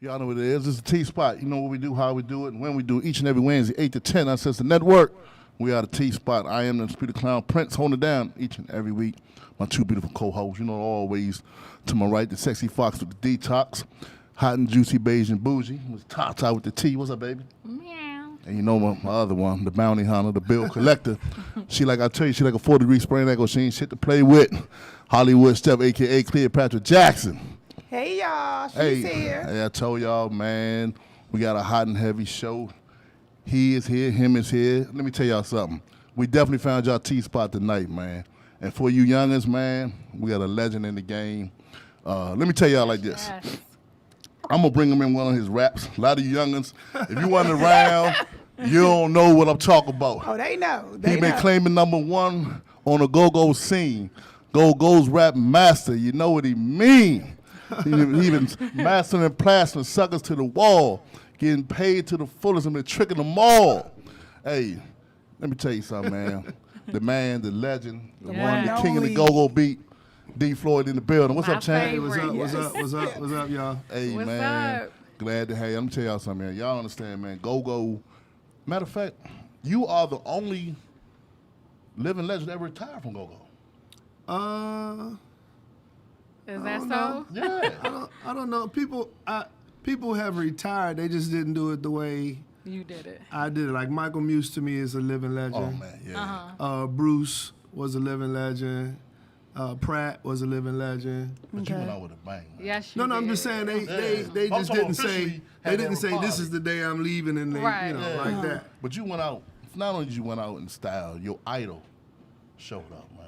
Y'all know what it is. This is the T-Spot. You know what we do, how we do it, and when we do it. Each and every Wednesday, 8 to 10, Uncensored Network. We are the T-Spot. I am the Speedy Clown Prince, holding it down each and every week. My two beautiful co-hosts, you know, always to my right, the sexy fox with the detox, hot and juicy, beige and bougie, with Tata with the T. What's up, baby? Meow. And you know my other one, the bounty hunter, the bill collector. She like I tell you, she like a 40-degree spring echo. She ain't shit to play with. Hollywood Steph, a.k.a. Cleopatra Jackson. Hey, y'all. She's here. Hey, I told y'all, man, we got a hot and heavy show. He is here. Him is here. Let me tell y'all something. We definitely found y'all T-Spot tonight, man. And for you youngins, man, we got a legend in the game. Let me tell y'all like this. Yes. I'm going to bring him in one of his raps. A lot of you youngins, if you wasn't around, you don't know what I'm talking about. Oh, they know. He been claiming #1 on the go-go scene. Go-go's rap master. You know what he mean. He been mastering and plastering suckers to the wall, getting paid to the fullest and been tricking them all. Hey, let me tell you something, man. The man, the legend, the one, the king of the go-go beat, D. Floyd in the building. What's up, Chan? Hey, what's up, y'all? Hey, What's man. up? Glad to have you. Let me tell y'all something, man. Y'all understand, man. Go-go. Matter of fact, you are the only living legend ever retired from go-go. Is that so? know. Yeah. I don't know. People have retired. They just didn't do it the way You did it. I did it. Like Michael Muse to me is a living legend. Oh, man, yeah. Bruce was a living legend. Pratt was a living legend. But you went out with a bang, man. Yes, you No, I'm did. just saying they I'm just talking didn't say officially had this their is the day I'm leaving and they Right. you know Yeah. like that. But you went out, not only did you went out in style, your idol showed up, man.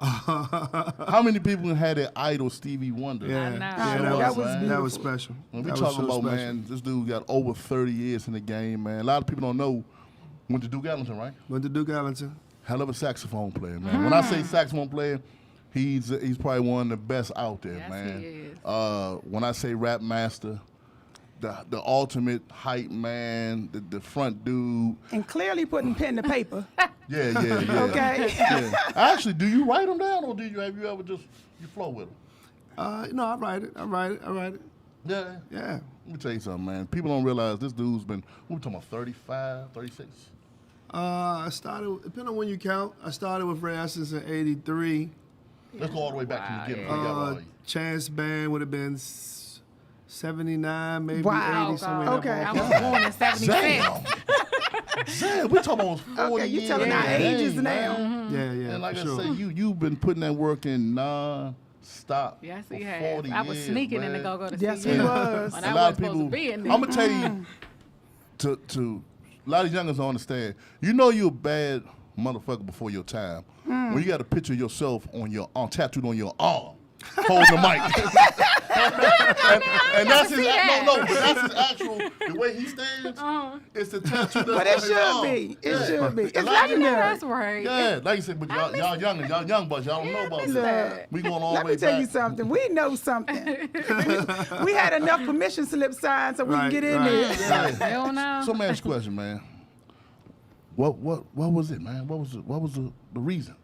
How many people had their idol Stevie Wonder? Yeah, know. yeah, That that, was was beautiful. that was special. When we That was talking so about, special. man, this dude got over 30 years in the game, man. A lot of people don't know, went to Duke Ellington, right? Went to Duke Ellington. Hell of a saxophone player, man. When I say saxophone player, he's probably one of the best out there, Yes, man. he is. When I say rap master, the ultimate hype man, the front dude. And clearly putting pen to paper. Yeah. Okay. Yeah. Actually, do you write them down, or have you ever just you flow with them? No, I write it. Yeah. Yeah. Let me tell you something, man. People don't realize this dude's been, what we talking about, 35, 36? I started, depending on when you count, I started with Ray Essence in '83. Let's go all the way back to the beginning. Before you got all these. Chance Band would have been 79, maybe Wow. 80, somewhere in Okay. that I ballpark. was born in 76. Damn, we talking about 40 Okay, you years. telling our Dang, ages man. now. Yeah, And like for sure. I said, you've been putting that work in non-stop Yes, for he 40 has. I was years, sneaking in the man. go-go to Yes, see he you. was. When A I lot of wasn't supposed people, to be in I'm there. gonna tell you, to a lot of youngins don't understand. You know you're a bad motherfucker before your time when you got a picture of yourself tattooed on your arm, holding the mic. and that's his but that's his actual the way he stands. It's the tattoo. But it should be. It should be. It's legendary. That's right. Yeah, like you said, but y'all young bucks, y'all don't know about that. We going all the Let way me tell you back. something. We know something. We had enough permission slip signed so we can Right, get in right. there. Hell no. So, let me ask you a question, man. What was it, man? What was the reason?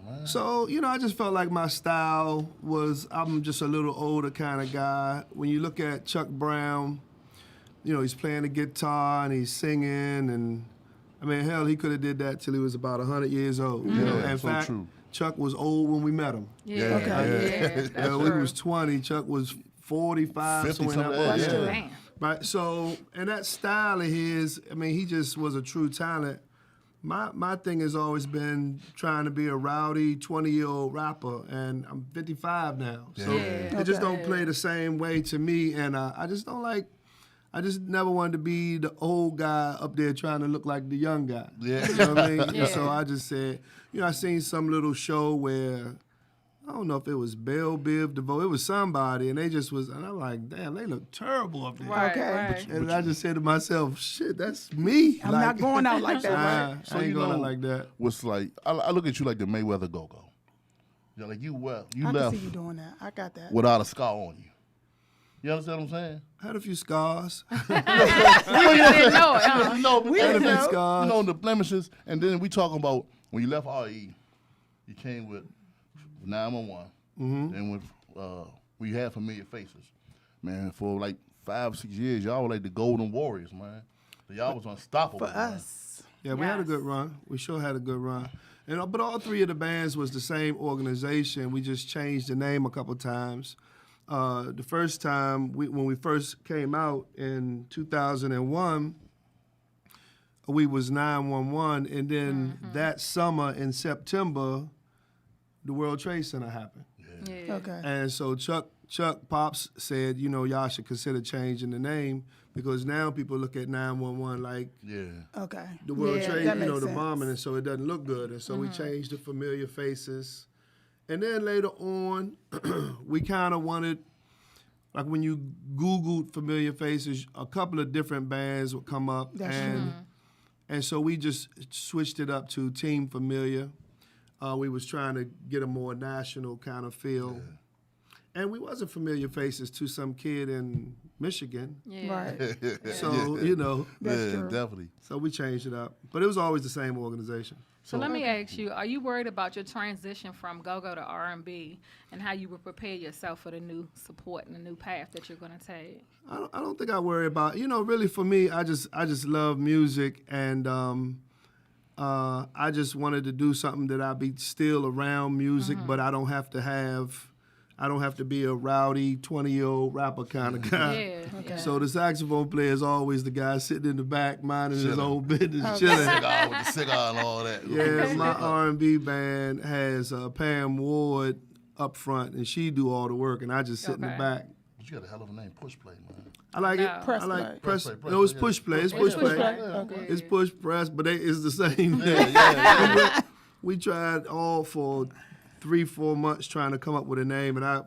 Man. So, I just felt like my style was, I'm just a little older kind of guy. When you look at Chuck Brown, he's playing the guitar and he's singing and, I mean, hell, he could have did that till he was about 100 years old. Yeah, In so fact, true. Chuck was old when we met him. Yeah. Okay. Yeah. That's When he true. was 20, Chuck was 45, 50 somewhere in something, that yeah. ballpark. Damn. Right, so, and that style of his, I mean, he just was a true talent. My thing has always been trying to be a rowdy 20-year-old rapper, and I'm 55 now. So Yeah. it just don't play the same way to me, and I just don't like, I just never wanted to be the old guy up there trying to look like the young guy. Yeah. You know what I mean? Yeah. So I just said, I seen some little show where, I don't know if it was Belle Biv DeVoe, it was somebody, and they just was, and I'm like, damn, they look terrible up there. Right, Okay. right. And I just said to myself, shit, that's me. I'm not going out like that, right? Nah, So I ain't you going know out like that. what's like? I look at you like the Mayweather go-go. You're like you I left can see you doing that. I got that. without a scar on you. You understand what I'm saying? I had a few scars. You didn't know it, huh? We had a few you scars. know the blemishes, and then we talking about when you left RE, you came with 911, and with we had Familiar Faces, man, for like 5 or 6 years, y'all were like the Golden Warriors, man. So y'all was unstoppable. For man. us. Yeah, we had a Yes. good run. We sure had a good run. But all three of the bands was the same organization. We just changed the name a couple times. The first time, when we first came out in 2001, we was 911, and then that summer in September, the World Trade Center happened. Yeah. Okay. And so Chuck Pops said, y'all should consider changing the name because now people look at 911 like Yeah. Okay. the World Yeah, Trade, that the makes sense. bombing, and so it doesn't look good. And so we changed to Familiar Faces. And then later on, we kind of wanted, like when you Googled Familiar Faces, a couple of different bands would come up. That's And so we just switched it up to Team Familiar. We was trying to get a more national kind of feel. And we wasn't Familiar Faces to some kid in Michigan. Yeah. Right. So, That's yeah, true. definitely. so we changed it up. But it was always the same organization. So let me ask you: are you worried about your transition from go-go to R&B and how you would prepare yourself for the new support and the new path that you're going to take? I don't think I worry about, really for me, I just love music, and I just wanted to do something that I'd be still around music, but I don't have to be a rowdy 20-year-old rapper kind of guy. Yeah. Okay. So the saxophone player is always the guy sitting in the back, minding his Chilling. own business, Cigar chilling. with the cigar and all that. Yeah, my R&B band has Pam Ward up front, and she do all the work, and I just sit in the Okay. back. But you got a hell of a name, Push Play, man. I like it. No. Press I like play. press. Press play, No, it's yeah. push play. It's It's push push play. play. Okay. It's push press, but it's the same thing. Yeah. We tried all for 3-4 months trying to come up with a name, and I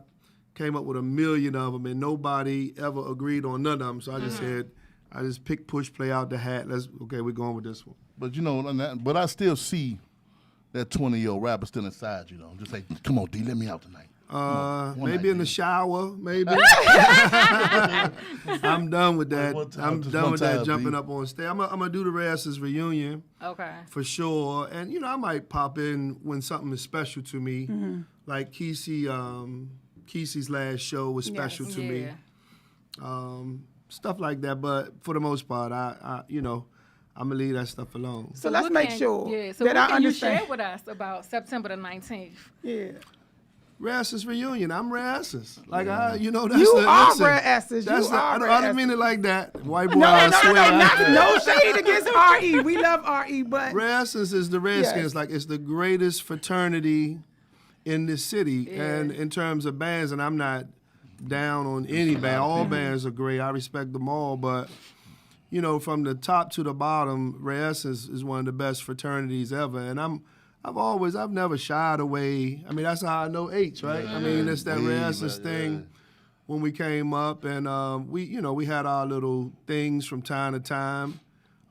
came up with a million of them, and nobody ever agreed on none of them. So I just said, I just picked push play out the hat. We're going with this one. But but I still see that 20-year-old rapper still inside you, though. Just like, come on, D, let me out tonight. One Maybe night, in the D. shower, maybe. I'm done with that. One time, I'm just done one with that time, jumping B. up on stage. I'm gonna do the Rasses reunion. Okay. For sure, and I might pop in when something is special to me, like Kesey's last show was special to me, stuff like that. But for the most part, I'm gonna leave that stuff alone. So let's what make can- sure Yeah. So that what I can understand. you share with us about September the 19th? Yeah. Rasses reunion, I'm Rasses. Like that's You the, are listen, Rasses. That's You the, are I don't Rasses. mean it like that. White boy, No, I no, swear. no, no shade against RE. We love RE, but Rasses is the Redskins. Yes. Like, it's the greatest fraternity in this city, and in terms of bands, and I'm not down on any band. All bands are great. I respect them all, but from the top to the bottom, Rasses is one of the best fraternities ever, and I've never shied away. I mean, that's how I know H, right? I mean, it's that Yeah, Rasses yeah. thing. When we came up, and we had our little things from time to time,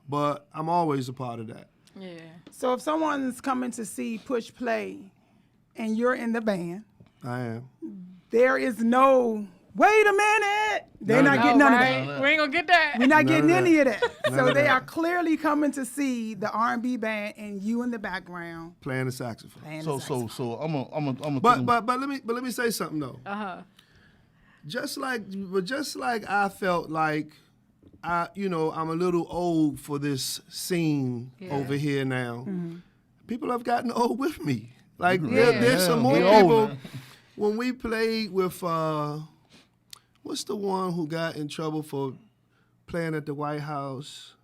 but I'm always a part of that. Yeah. so if someone's coming to see Push Play and you're in the band, I am. there is no, wait a minute. They're not getting none of that. We ain't gonna get that. We're not None getting of that. any of that. None So of they that. are clearly coming to see the R&B band and you in the background. Playing the saxophone. playing So the saxophone. I'm a But let me say something though. Uh-huh. Just like I felt like I'm a little old for this scene over here now. People have gotten old with me. Like there's some more we old people. now. When we played with what's the one who got in trouble for playing at the White House?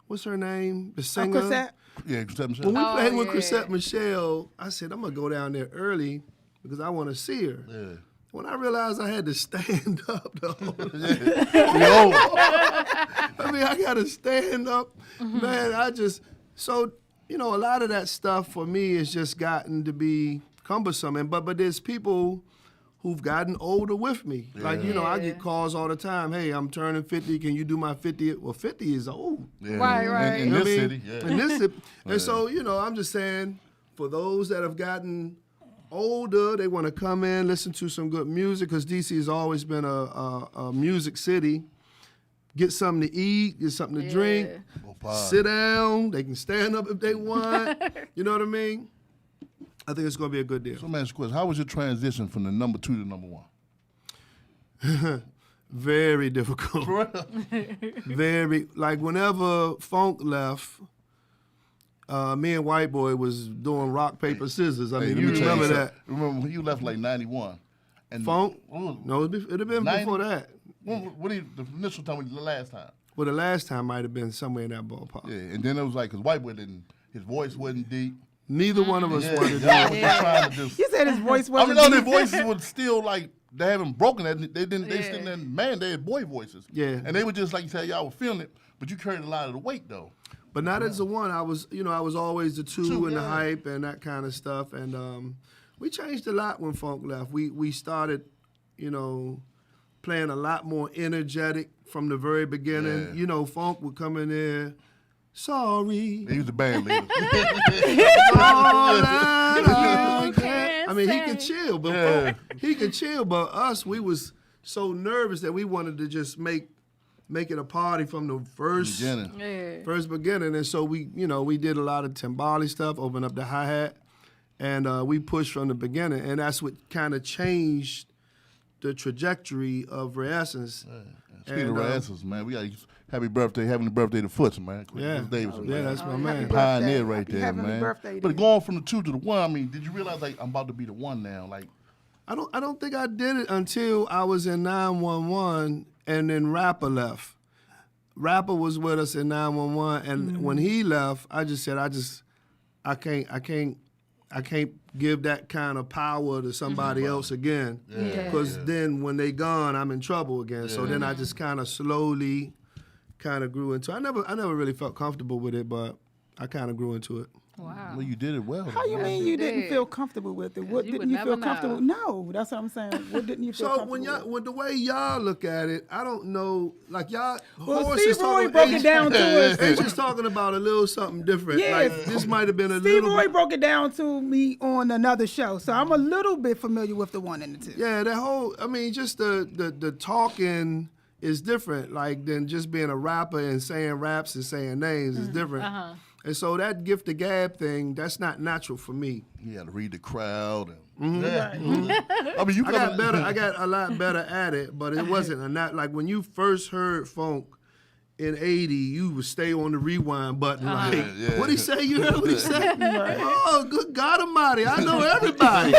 What's her name? The singer. Chrisette? Yeah, Chrisette Michelle. When we Oh, played with yeah. Chrisette Michelle, I said, I'm going to go down there early because I want to see her. Yeah. When I realized I had to stand up, though, We old. I mean, I got to stand up. Man, a lot of that stuff for me has just gotten to be cumbersome. But there's people who've gotten older with me. Like, I get calls all the time. Hey, I'm turning 50. Can you do my 50th? Well, 50 is old. Yeah. Right. In You know this what I city, mean? yeah. In this city. And so, I'm just saying, for those that have gotten older, they want to come in, listen to some good music, because DC has always been a music city. Get something to eat, get something to drink, sit down. They can stand up if they want. You know what I mean? I think it's going to be a good deal. So, man, ask you a question. How was your transition from the number 2 to number 1? Very difficult. Very, like whenever Funk left, me and White Boy was doing rock, paper, scissors. I mean, you remember that. Remember when you left like 91. And Funk? what No, it'd have been 90? before that. What the initial time, the last time? Well, the last time might have been somewhere in that ballpark. Yeah, and then it was like, because White Boy his voice wasn't deep. Neither one of us wanted to do Y'all it. was trying to just, You said his voice I wasn't mean, all their deep. voices were still like, they haven't broken that. They didn't, they still didn't, man, they had boy voices. Yeah. And they were just like you said, y'all were feeling it, but you carried a lot of the weight though. But not as the one. I was always the two and the yeah. hype and that kind of stuff. And we changed a lot when Funk left. We started, playing a lot more energetic from the very beginning. Yeah. Funk would come in there, sorry. He was the band leader. All I can't I mean, he say. could chill, but Yeah. Funk, he could chill. But us, we was so nervous that we wanted to just make it a party from the first Beginning. Yeah. first beginning. And so we did a lot of timbali stuff, open up the hi-hat, and we pushed from the beginning. And that's what kind of changed the trajectory of Reessence. Speaking of Rasses, man, we got happy birthday, having the birthday to Foots, man. Yeah. Foots Davidson, Yeah, man. that's my happy man. birthday. Pioneer right Happy there, having man. a birthday But then. going from the 2 to the 1, I mean, did you realize like I'm about to be the 1 now? Like, I don't think I did it until I was in 911 and then Rapper left. Rapper was with us in 911, and when he left, I just said, I can't give that kind of power to somebody else again. Because then when they gone, I'm in trouble again. So then I just kind of slowly kind of grew into it. I never really felt comfortable with it, but I kind of grew into it. Wow. well, you did it well. How you mean you you didn't did. feel comfortable with it? What You didn't would you feel never comfortable? No, that's what I'm saying. What didn't you feel So comfortable when with? with the way y'all look at it, I don't know, like y'all. Well, Horace Steve is Roy talking- broke it down to us. H is talking about a little something different. Yes. Like this might have been a Steve little. Roy bit- broke it down to me on another show, so I'm a little bit familiar with the 1 and the 2. Yeah, that whole. I mean, just the talking is different. Like than just being a rapper and saying raps and saying names is different. And so that gift the gab thing, that's not natural for me. You had to read the crowd. And, Mm-hmm. I mean, you I got coming- better. I got a lot better at it, but it wasn't a not like when you first heard Funk in '80, you would stay on the rewind button. Like, Yeah. what he say? You heard what he said? Oh, good God Almighty! I know everybody.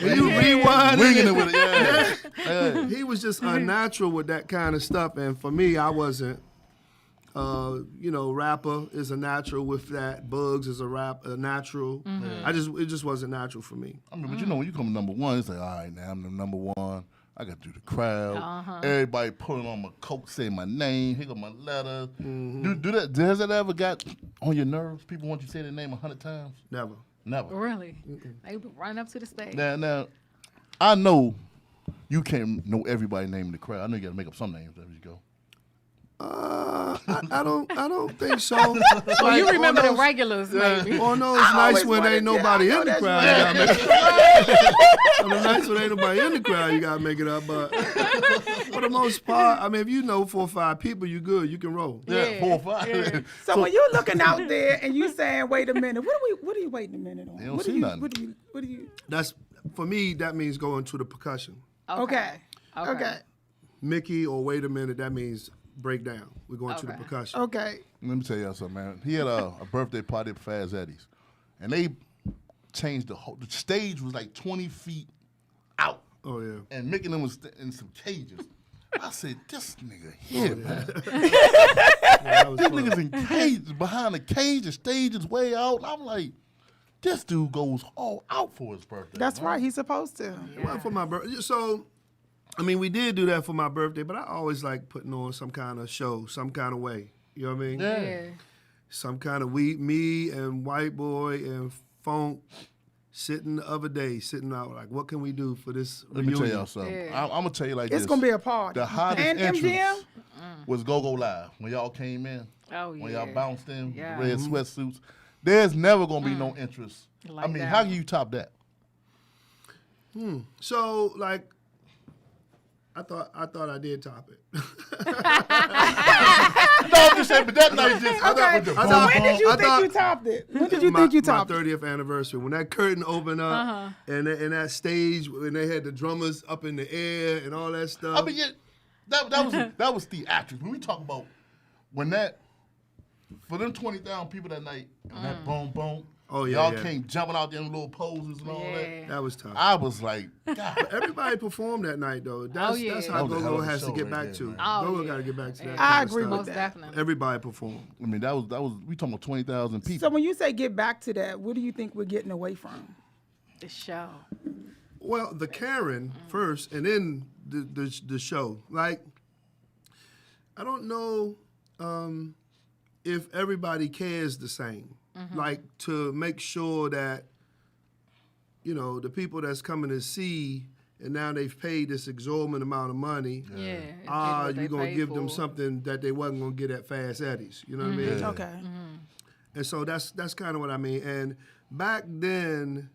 And you rewind Winging it with it, yeah. He was just unnatural with that kind of stuff, and for me, I wasn't. Rapper is a natural with that. Bugs is a natural. It just wasn't natural for me. I mean, but you know, when you come number 1, it's like, all right, now I'm the number 1. I got to do the crowd. Everybody pulling on my coat, saying my name. Here go my letter. Has that ever got on your nerves? People want you to say their name 100 times? Never. Oh, Never. Really? They would run up to the stage. Now, I know you can't know everybody's name in the crowd. I know you got to make up some names as you go. I don't think so. Well, you Like, remember on the those- regulars, maybe. On those I nights always when wanted ain't to- nobody I know in the that's crowd, right. you gotta make it up. On the nights when ain't nobody in the crowd, you gotta make it up. But for the most part, I mean, if you know 4 or 5 people, you good. You can roll. Yeah, 4 or 5. So when you're looking out there and you saying, "Wait a minute, what are you waiting a minute on?" They don't what see do you, nothing. What do you? That's for me. That means going to the percussion. Okay. Okay. Mickey or wait a minute. That means break down. We're going to the Okay. percussion. Okay. Let me tell y'all something, man. He had a birthday party at Faz Eddie's, and they changed the stage was like 20 feet out, Oh yeah. and Mickey and them was in some cages. I said, this nigga here, man. That was This fun. nigga's in cages, behind the cage, the stage is way out. And I'm like, this dude goes all out for his birthday. That's man. right. He's supposed to. It wasn't for my birthday. So, I mean, we did do that for my birthday, but I always like putting on some kind of show, some kind of way. You know what I mean? Yeah. Some kind of me and White Boy and Funk sitting the other day, sitting out like, what can we do for this Let me reunion? tell y'all something. Yeah. I'm gonna tell you like this. It's gonna be a party. The hottest and entrance MGM. was Go Live when y'all came in. Oh, When yeah. y'all bounced in with Yeah. the red sweatsuits. There's never gonna be no interest. Like I mean, that. how can you top that? So, like, I thought I did top it. No, I'm just saying, but that night just Okay. with the So boom, when did you I think thought- you topped it? When did you my, think you my topped it? 30th anniversary when that curtain opened up and that stage when they had the drummers up in the air and all that stuff. I mean, that was theatrics. When we talk about for them 20,000 people that night, and that boom boom. Oh, yeah, y'all yeah. came jumping out there in little poses and all that. Yeah. That was tough. I was like, God. Everybody performed that night, though. That's yeah. that's That how was a hell Go-Go of a has to show get right back there, to. man. Go-Go yeah. got to get back to that. I kind of agree stuff. with Most that. definitely. Everybody performed. I mean, that was we talking about 20,000 people. So when you say get back to that, what do you think we're getting away from? The show. Well, the Karen first, and then the show. Like, I don't know if everybody cares the same. Like, to make sure that, the people that's coming to see, and now they've paid this exorbitant amount of money. Yeah. You're going to give them something that they wasn't going to get at Fast Eddie's. You know what I mean? Yeah. Okay. And so that's kind of what I mean. And back then,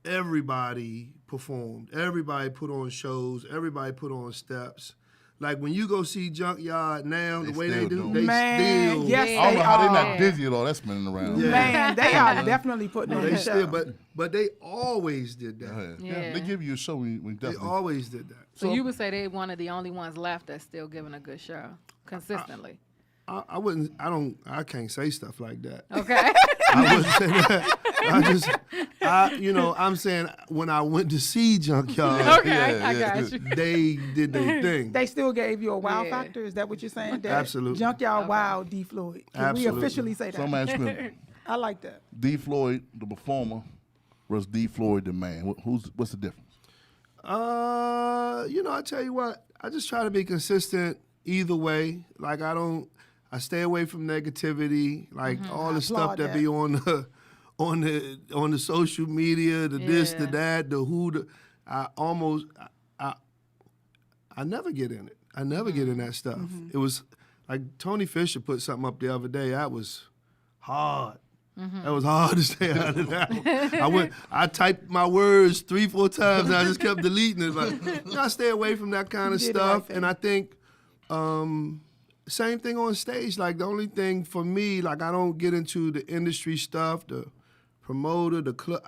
everybody performed. Everybody put on shows. Everybody put on steps. Like when you go see Junkyard now, the way they still do, do. they Man, still. yes, I don't know they how they're are. not dizzy at all. That's spinning around. Yeah. Man, they are definitely putting on They the still, show. but they always did that. Yeah. They give you a show when They definitely. always did that. So you would say they're one of the only ones left that's still giving a good show consistently. I can't say stuff like that. Okay. I wouldn't say that. I'm saying when I went to see Junkyard, Okay, I yeah. got you. they did their thing. They still gave you a wow Yeah. factor? Is that what you're saying? That Absolutely. Junkyard wow D Floyd. Can Absolutely. we officially say that? So I'm asking you, I like that. D. Floyd, the performer, versus D. Floyd, the man. What's the difference? I tell you what, I just try to be consistent either way. Like I stay away from negativity, like all the stuff applaud that that. be on the social media, the this, the Yeah. that, the who. I never get in it. I never get in that stuff. It was like Tony Fisher put something up the other day. That was hard. That was hard to stay out of that. I typed my words 3-4 times and I just kept deleting it. Like, I stay away from that kind of You did the right stuff. thing. And I think same thing on stage. Like the only thing for me, like I don't get into the industry stuff, the promoter, the club.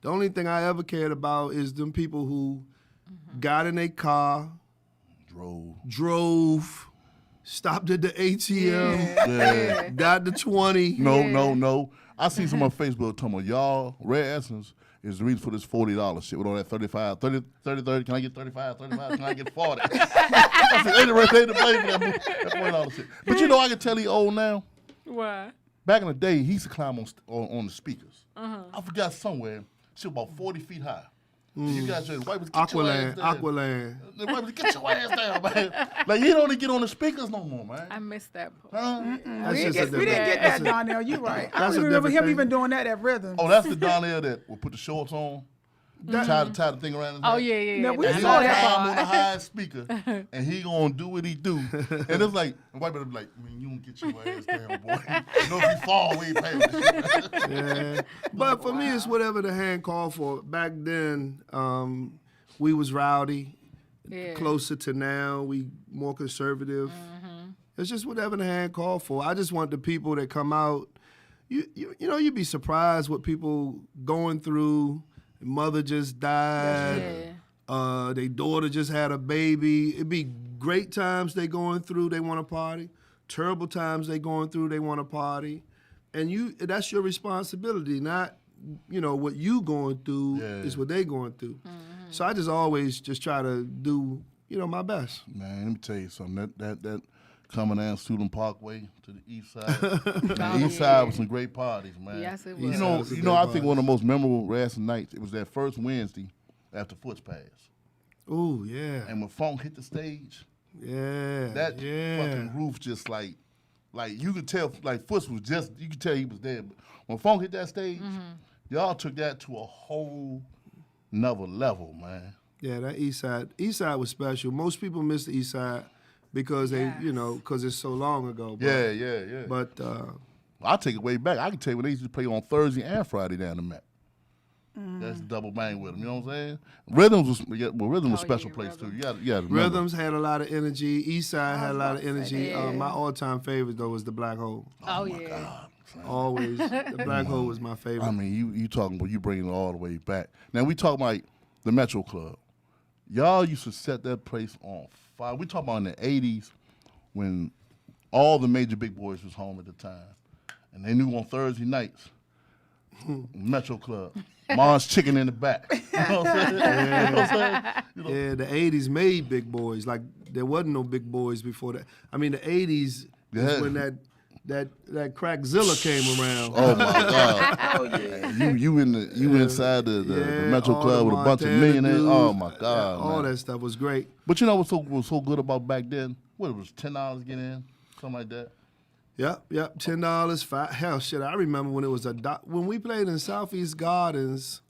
The only thing I ever cared about is them people who got in their car, drove, stopped at the ATM, Yeah. got the 20. No. I see some on Facebook talking about y'all, Red Essence is the reason for this $40 shit with all that 35, 30, 30, can I get 35, can I get 40? I said, ain't the rest ain't the blame for that $40 shit. But I can tell he old now. Why? Back in the day, he used to climb on the speakers. I forgot somewhere, shit about 40 feet high. You guys just wipers, get your ass down. Aqualand. The wipers, get your ass down, man. Like, you don't get on the speakers no more, man. I missed that part. Huh? We didn't get that, Donnell. You right. I that's a don't remember different him thing. even doing that at Rhythm. Oh, that's the Donnell that will put the shorts on, tie the thing around his Oh neck. yeah. No, we That's He saw gonna that all. climb on the highest speaker, and he gonna do what he do. And it's like, the white man be like, man, you don't get your ass down, boy. If you fall, we ain't paying this shit. Yeah. But for me, it's whatever the hand called for. Back then, we was rowdy. Yeah. Closer to now, we more conservative. It's just whatever the hand called for. I just want the people that come out. You'd be surprised what people going through. Mother just died. Yeah. Their daughter just had a baby. It'd be great times they going through, they want to party. Terrible times they going through, they want to party. And that's your responsibility, not, what you going through is what they going through. So I just always just try to do, my best. Man, let me tell you something. That coming down Student Parkway to the east side. The east side was some great parties, man. Yes, it You was. know- was a I great think one of the most memorable wrestling nights, it was that first Wednesday after Foot's Pass. Oh, yeah. And when Funk hit the stage, Yeah. that yeah. fucking roof just like you could tell, like Foots was just, you could tell he was there. But when Funk hit that stage, y'all took that to a whole nother level, man. Yeah, that east side was special. Most people miss the east side because because it's so long ago. But, Yeah. But I'll take it way back. I can tell you when they used to play on Thursday and Friday down the map. That's double bang with them. You know what I'm saying? Rhythms was a special place too. You got to remember. Rhythms had a lot of energy. East side had a lot of energy. Yeah. My all-time favorite though was the Black Hole. Oh yeah. Always, the Black Hole was my favorite. I mean, you talking about you bringing it all the way back. Now we talking about the Metro Club. Y'all used to set that place on fire. We talking about in the 80s when all the major big boys was home at the time. And they knew on Thursday nights, Metro Club, Mom's Chicken in the back. You know what I'm saying? You know what I'm saying? You know? Yeah, the 80s made big boys. Like, there wasn't no big boys before that. I mean, the 80s Yeah. is when that Crackzilla came around. Oh my God! Oh yeah. You inside the Metro all Club the with a bunch of Montana millionaires. dudes, Oh my God! all man. that stuff was great. But you know what was so good about back then? What, it was $10 to get in, something like that. Yep, $10, hell, shit. I remember when it was when we played in Southeast Gardens,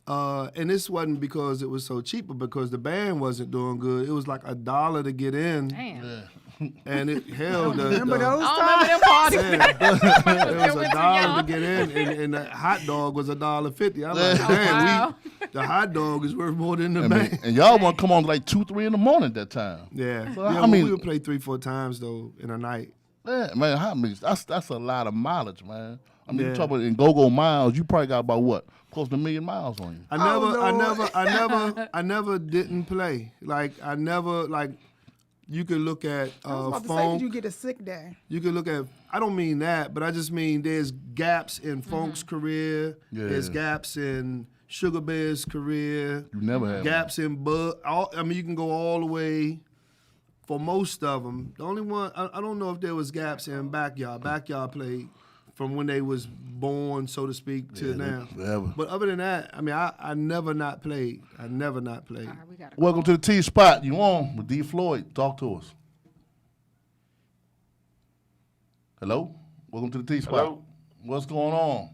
and this wasn't because it was so cheap, but because the band wasn't doing good. It was like $1 to get in, Damn. and it held Remember those I times? don't remember them parties. It was We're too $1 young. to get in, and the hot dog was $1.50. I'm like, Oh, damn, wow. the hot dog is worth more than the I band. mean, and y'all want to come on like 2, 3 in the morning at that time. Yeah, So, yeah. I Well, mean- we would play 3-4 times though in a night. Yeah, man, how many? That's a lot of mileage, man. I mean, Yeah. you talk about in go-go miles, you probably got about what? Close to 1 million miles on you. I never didn't play. Like I never like. You could look at I was about to say, funk. did you get a sick day? You can look at. I don't mean that, but I just mean there's gaps in Funk's career. Yeah. There's gaps in Sugar Bear's career. You never had gaps in Bud. I mean, you can go all the way. For most of them, the only one I don't know if there was gaps in Backyard. Backyard played from when they was born, so to speak, to now. forever. But other than that, I mean, I never not played. I never not played. All right, we got to Welcome to the T Spot. You on with D Floyd? Talk to us. Hello. Welcome to the T Spot. Hello. What's going on?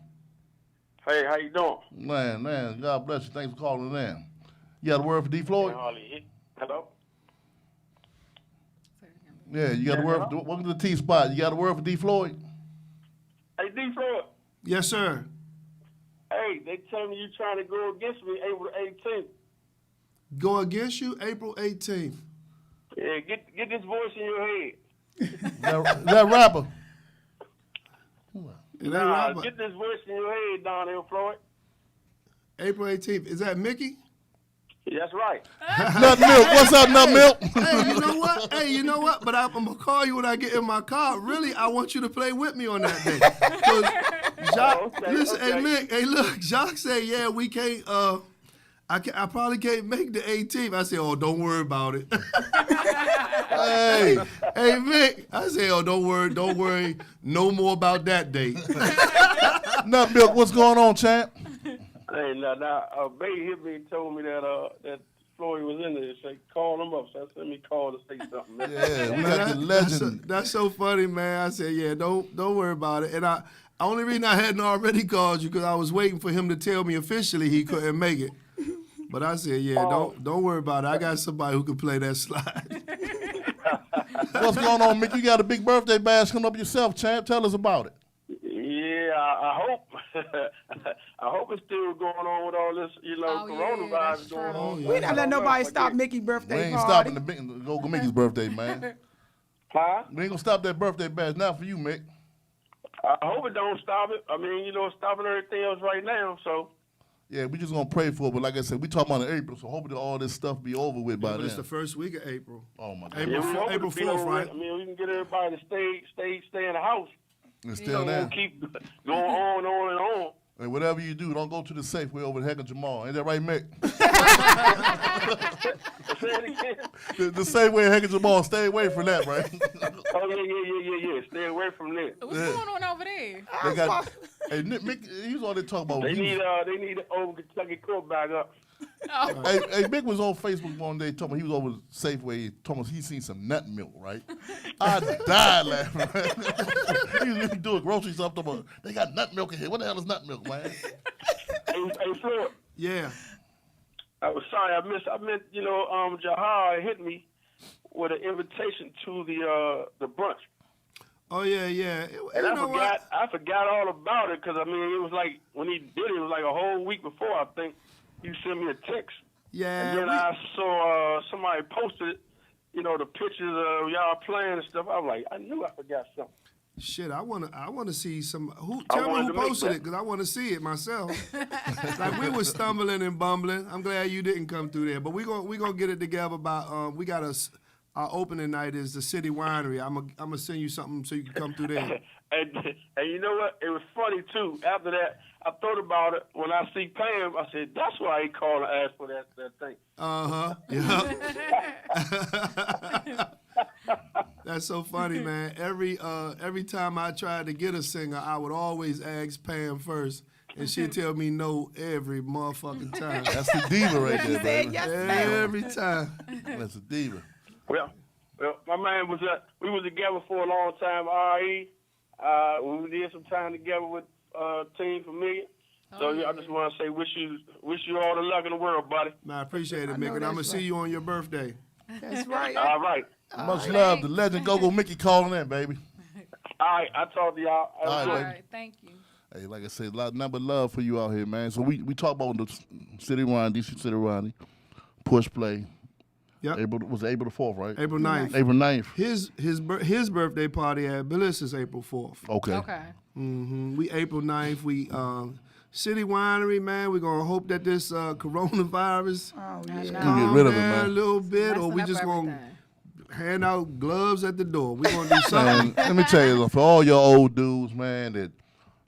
Hey, how you doing? Man, God bless you. Thanks for calling in. You got a word for D Floyd? Hello. Yeah, you got a word. For, welcome to the T Spot. You got a word for D Floyd? Hey, D. Floyd. Yes, sir. Hey, they tell me you trying to go against me April 18th. Go against you April 18th. Yeah, get this voice in your head. That rapper. It ain't Nah, rapper. get this voice in your head, Don L. Floyd. April 18th. Is that Mickey? Yeah, that's right. Nut Milk. What's up, Nut Milk? Hey, you know what? But I'm gonna call you when I get in my car. Really, I want you to play with me on that day. 'Cause Jacques, Okay, listen, okay. hey Mick, hey look, Jacques said, yeah, we can't. I probably can't make the 18th. I said, oh, don't worry about it. Hey, Hey Mick, I said, oh, don't worry, no more about that date. Nut Milk. What's going on, champ? Hey, now, Bay hit me and told me that Floyd was in there. Say, call him up. So I sent me a call to say something. Man. Yeah, we got the legend. That's so funny, man. I said, yeah, don't worry about it. And only reason I hadn't already called you because I was waiting for him to tell me officially he couldn't make it. But I said, yeah, don't worry about it. I got somebody who can play that slide. What's going on, Mick? You got a big birthday bash coming up yourself, champ. Tell us about it. Yeah, I hope. I hope it's still going on with all this, Oh, yeah, coronavirus that's going true. on. We not let nobody stop me. Mickey's We birthday ain't party. stopping the go Mickey's birthday, man. Huh? We ain't gonna stop that birthday bash now for you, Mick. I hope it don't stop it. I mean, it's stopping everything else right now. So, Yeah, we just gonna pray for it. But like I said, we talking about in April, so hopefully all this stuff be over with by But then. it's the first week of April. Oh my God, April yeah, we hope April it be 4th, over with. right? I mean, we can get everybody to stay in the house. it's You still know, there. we'll keep going on and on. And whatever you do, don't go to the Safeway over at Heck and Jamal. Ain't that right, Mick? Say it again. the Safeway at Heck and Jamal. Stay away from that, right? Oh yeah. Stay away from there. What's going on over there? They got. Hey, Mick, he's all they talk about. They He need was- an old Kentucky quarterback up. Hey, Mick was on Facebook one day talking about he was over Safeway talking about he seen some nut milk, right? I died laughing. He was really doing grocery stuff talking about they got nut milk in here. What the hell is nut milk, man? Hey, Floyd. Yeah. I was sorry. I meant, Jahar hit me with an invitation to the brunch. Oh yeah. And You know what? I forgot all about it because, I mean, it was like, when he did it was like a whole week before, I think. He sent me a text. Yeah. And then I saw somebody posted, the pictures of y'all playing and stuff. I was like, I knew I forgot something. Shit, I wanna see some. I Tell me wanted who to make posted that. it, because I want to see it myself. Like we was stumbling and bumbling. I'm glad you didn't come through there, but we gonna get it together. By we got our opening night is the City Winery. I'm gonna send you something so you can come through there. And you know what? It was funny too. After that, I thought about it. When I see Pam, I said, "That's why he called and asked for that thing." Yeah. That's so funny, man. Every time I tried to get a singer, I would always ask Pam first, and she'd tell me no every motherfucking time. That's the diva right there, Said baby. yes, ma'am. Every time. That's the diva. Well, my man was we was together for a long time. RE, we did some time together with Team Familiar. So I just want to say, wish you all the luck in the world, buddy. Man, I appreciate it, I Mick, know and I'm gonna that's see right. you on your birthday. That's right. All right, Much love. The legend Go-Go Mickey calling in, baby. all right. I talk to y'all. All right, All baby. right, thank you. Hey, like I said, a lot of love for you out here, man. So we talk about the City Wine, DC City Wine, push play. Yep. April the 4th, right? April 9th. April 9th. His birthday party at Billis is April 4th. Okay. Okay. We April 9th. We City Winery, man. We're gonna hope that this coronavirus Oh, I yeah. know. Gonna get rid of it, down man. a little bit, or Messing we up just gonna everything. hand out gloves at the door. We're gonna do something. Man, let me tell you, for all your old dudes, man, that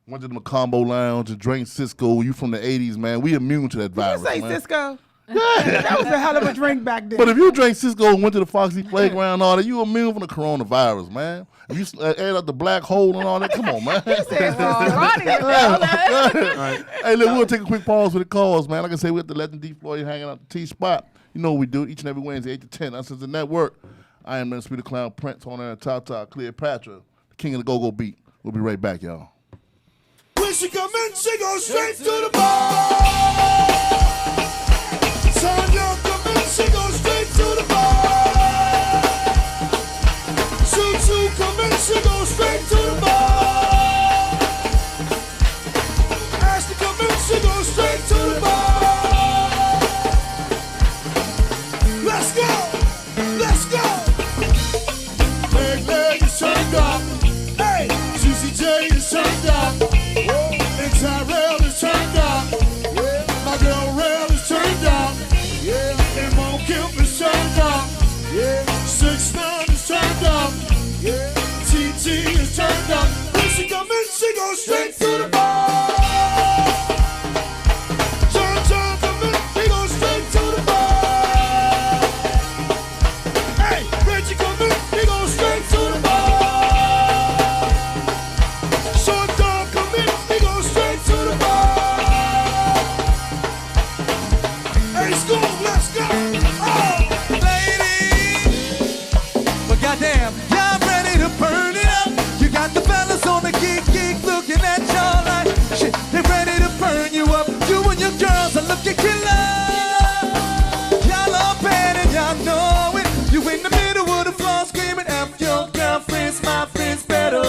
went to the Macombo Lounge and drank Cisco, you from the 80s, man, we immune to that You virus, say man. Cisco? That was a hell of a drink back then. But if you drank Cisco and went to the Foxy Playground and all that, you immune from the coronavirus, man. If you add up the black hole and all that, come on, man. Said wrong. Ronnie with all that. Hey, look, we'll take a quick pause for the calls, man. Like I said, we got the Legend D. Floyd hanging out the T-Spot. You know what we do each and every Wednesday, 8 to 10. Uncensored Network. I am Minister Peter Clown Prince on there, Tata Cleopatra, the king of the go-go beat. We'll be right back, y'all. When she come in, she goes straight to the bar. Sonya come in, she goes straight to the bar. Choo-choo come in, she goes straight to the bar. Ashley come in, she goes straight to the bar. Let's go, let's go. Leg is turned up. Hey, Juicy J is turned up. And Tyrell is turned up. My girl Rail is turned up. And Mo Kemp is turned up. 6ix9ine is turned up. TT is turned up. When she come in, she goes straight to the bar. John come in, he goes straight to the bar. Hey, Reggie come in, he goes straight to the bar. Short Dog come in, he goes straight to the bar. Hey, school, let's go. Oh. Ladies, well, goddamn, y'all ready to burn it up? You got the fellas on the geek looking at y'all like shit. They ready to burn you up. You and your girls are looking killer. Y'all are bad and y'all know it. You in the middle of the floor screaming, F your girlfriends, my friends better.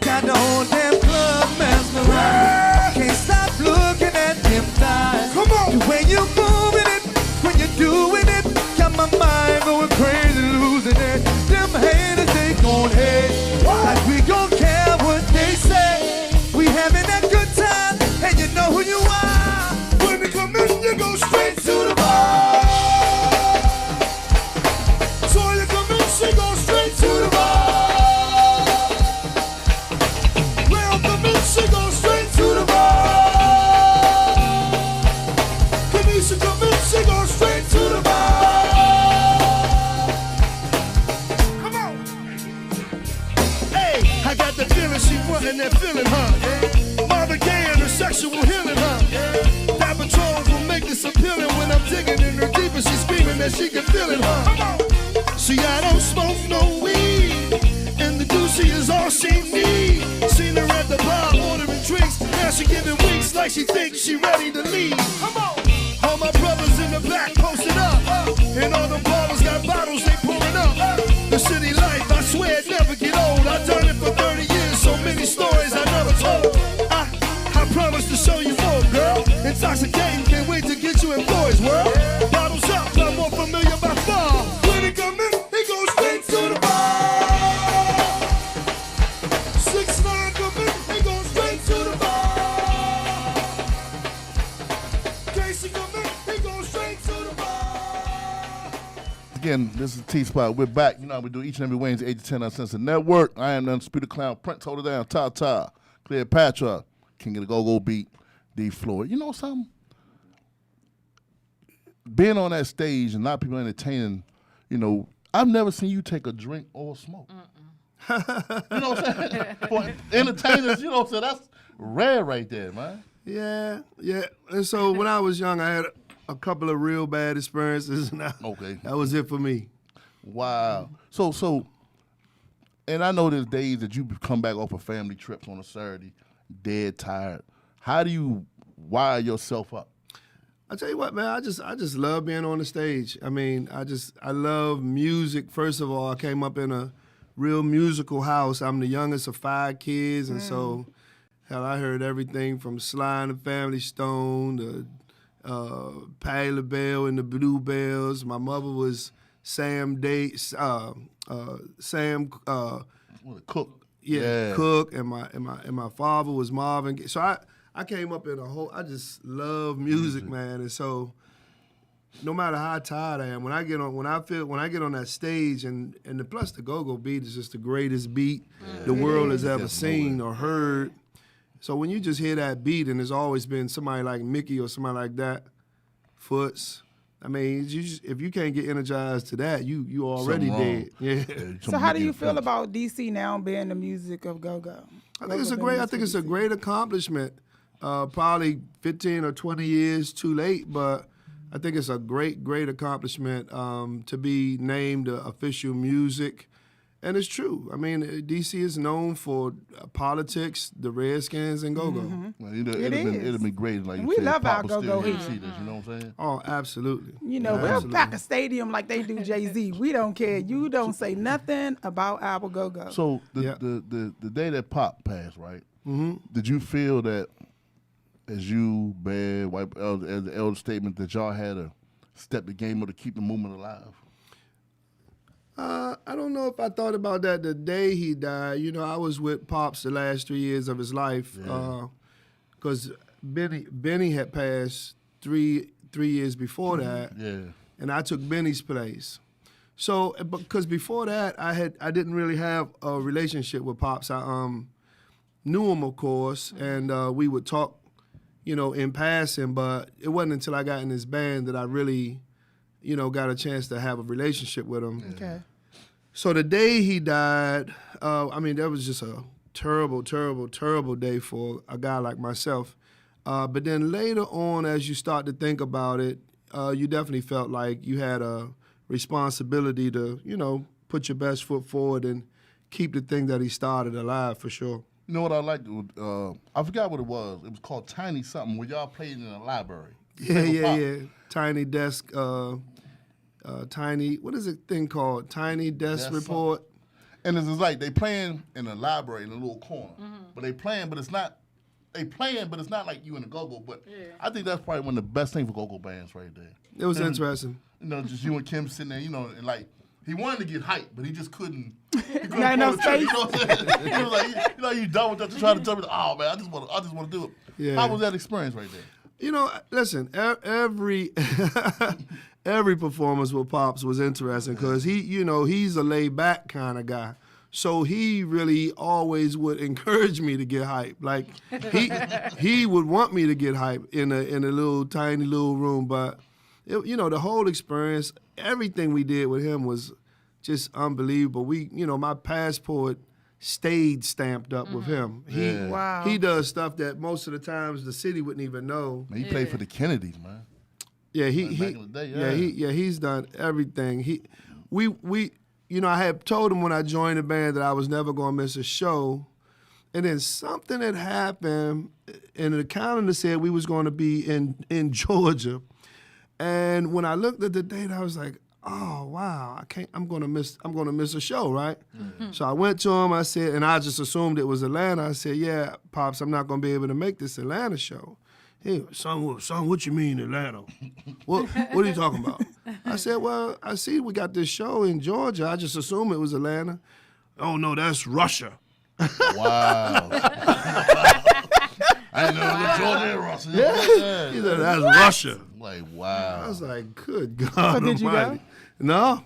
Got the whole damn club mesmerized. Can't stop looking at them thighs. Come on. The way you moving it, when you're doing it, got my mind going crazy, losing it. Them haters, they gon' hate. Like we gon' care what they say. We having that good time, and you know who you are. When they come in, you go straight to the bar. So you come in, she go straight to the bar. Rail come in, she go straight to the bar. Kanisha come in, she go straight to the bar. Come on. Hey, I got the feeling she wanting that feeling, huh? Marvin Gaye and her sexual healing, huh? That patrol will make this appealing when I'm digging in her deep and she's screaming that she can feel it, huh? See, I don't smoke no weed, and the Doozy is all she needs. Seen her at the bar ordering drinks, now she giving winks like she thinks she ready to leave. Come on. All my brothers in the back posted up, and all the ballers got bottles they pouring up. The city life, I swear it never get old. I done it for 30 years, so many stories I never told. I promise to show you more, girl. Intoxicating, can't wait to get you in boys' world. Bottles up, I'm more familiar by far. When he come in, he goes straight to the bar. again, this is T-Spot. We're back. You know how we do each and every Wednesday, 8 to 10 on Uncensored Network. I am the Undisputed Clown, Prince, hold it down, Ta-Ta, Cleopatra, King of the Go-Go Beat, D. Floyd. You know something? Being on that stage and a lot of people entertaining, you know, I've never seen you take a drink or smoke. You know what I'm saying? For entertainers, you know what I'm saying? That's rare right there, man. Yeah. And so when I was young, I had a couple of real bad experiences, and that was it for me. Wow. So, and I know there's days that you come back off of family trips on a Saturday, dead tired. How do you wire yourself up? I tell you what, man, I just love being on the stage. I mean, I love music. First of all, I came up in a real musical house. I'm the youngest of 5 kids, and so hell, I heard everything from Sly and the Family Stone to Patti LaBelle and the Bluebells. My mother was Sam Cook. Yeah, Cook, and my father was Marvin Gaye. So I came up in I just love music, man. And so no matter how tired I am, when I get on that stage, and plus the go-go beat is just the greatest beat the world has ever seen or heard. So when you just hear that beat, and there's always been somebody like Mickey or somebody like that, Foots. I mean, if you can't get energized to that, you already dead. Yeah. So how do you feel about DC now being the music of go-go? I think it's a great accomplishment. Probably 15 or 20 years too late, but I think it's a great accomplishment to be named official music. And it's true. I mean, DC is known for politics, the Redskins, and go-go. Well, it'd have been great. Like we love our go-go here. You know what I'm saying? Oh, absolutely. You know, we'll pack a stadium like they do Jay-Z. We don't care. You don't say nothing about our go-go. So the day that Pop passed, right? Did you feel that as you, Bad, White, as the elder statement, that y'all had to step the game up to keep the movement alive? I don't know if I thought about that the day he died. You know, I was with Pops the last 3 years of his life because Benny had passed three years before that, and I took Benny's place. So, because before that, I didn't really have a relationship with Pops. I knew him, of course, and we would talk, you know, in passing. But it wasn't until I got in his band that I really, you know, got a chance to have a relationship with him. Okay. So the day he died, I mean, that was just a terrible day for a guy like myself. But then later on, as you start to think about it, you definitely felt like you had a responsibility to, you know, put your best foot forward and keep the thing that he started alive, for sure. You know what I liked? I forgot what it was. It was called Tiny Something, where y'all played in a library. Yeah. Tiny Desk, Tiny, what is it thing called? Tiny Desk Report. And it's like they playing in a library in a little corner. But they playing, but it's not like you in a go-go. But I think that's probably one of the best things for go-go bands right there. It was interesting. You know, just you and Kim sitting there, you know, and like, he wanted to get hyped, but he just couldn't. Not enough space. You know what I'm saying? He was like, you know, you done with that to try to tell me, oh man, I just want to do it. Yeah. How was that experience right there? You know, listen, every performance with Pops was interesting because he, you know, he's a laid back kind of guy. So he really always would encourage me to get hype. Like he would want me to get hype in a little tiny little room. But you know, the whole experience, everything we did with him was just unbelievable. My passport stayed stamped up with him. He does stuff that most of the times the city wouldn't even know. Man, he played for the Kennedys, man. Yeah, back in the day, he's done everything. I had told him when I joined the band that I was never going to miss a show, and then something had happened, and the calendar said we was going to be in Georgia, and when I looked at the date, I was like, oh wow, I'm gonna miss a show, right? So I went to him, I said, and I just assumed it was Atlanta. I said, yeah, Pops, I'm not gonna be able to make this Atlanta show. Hey, son, what you mean Atlanta? What are you talking about? I said, well, I see we got this show in Georgia. I just assumed it was Atlanta. Oh no, that's Russia. Wow. I didn't know it was Georgia and Russia. Yeah. He said, that's Russia. Like, wow. I was like, good God So did you almighty. No.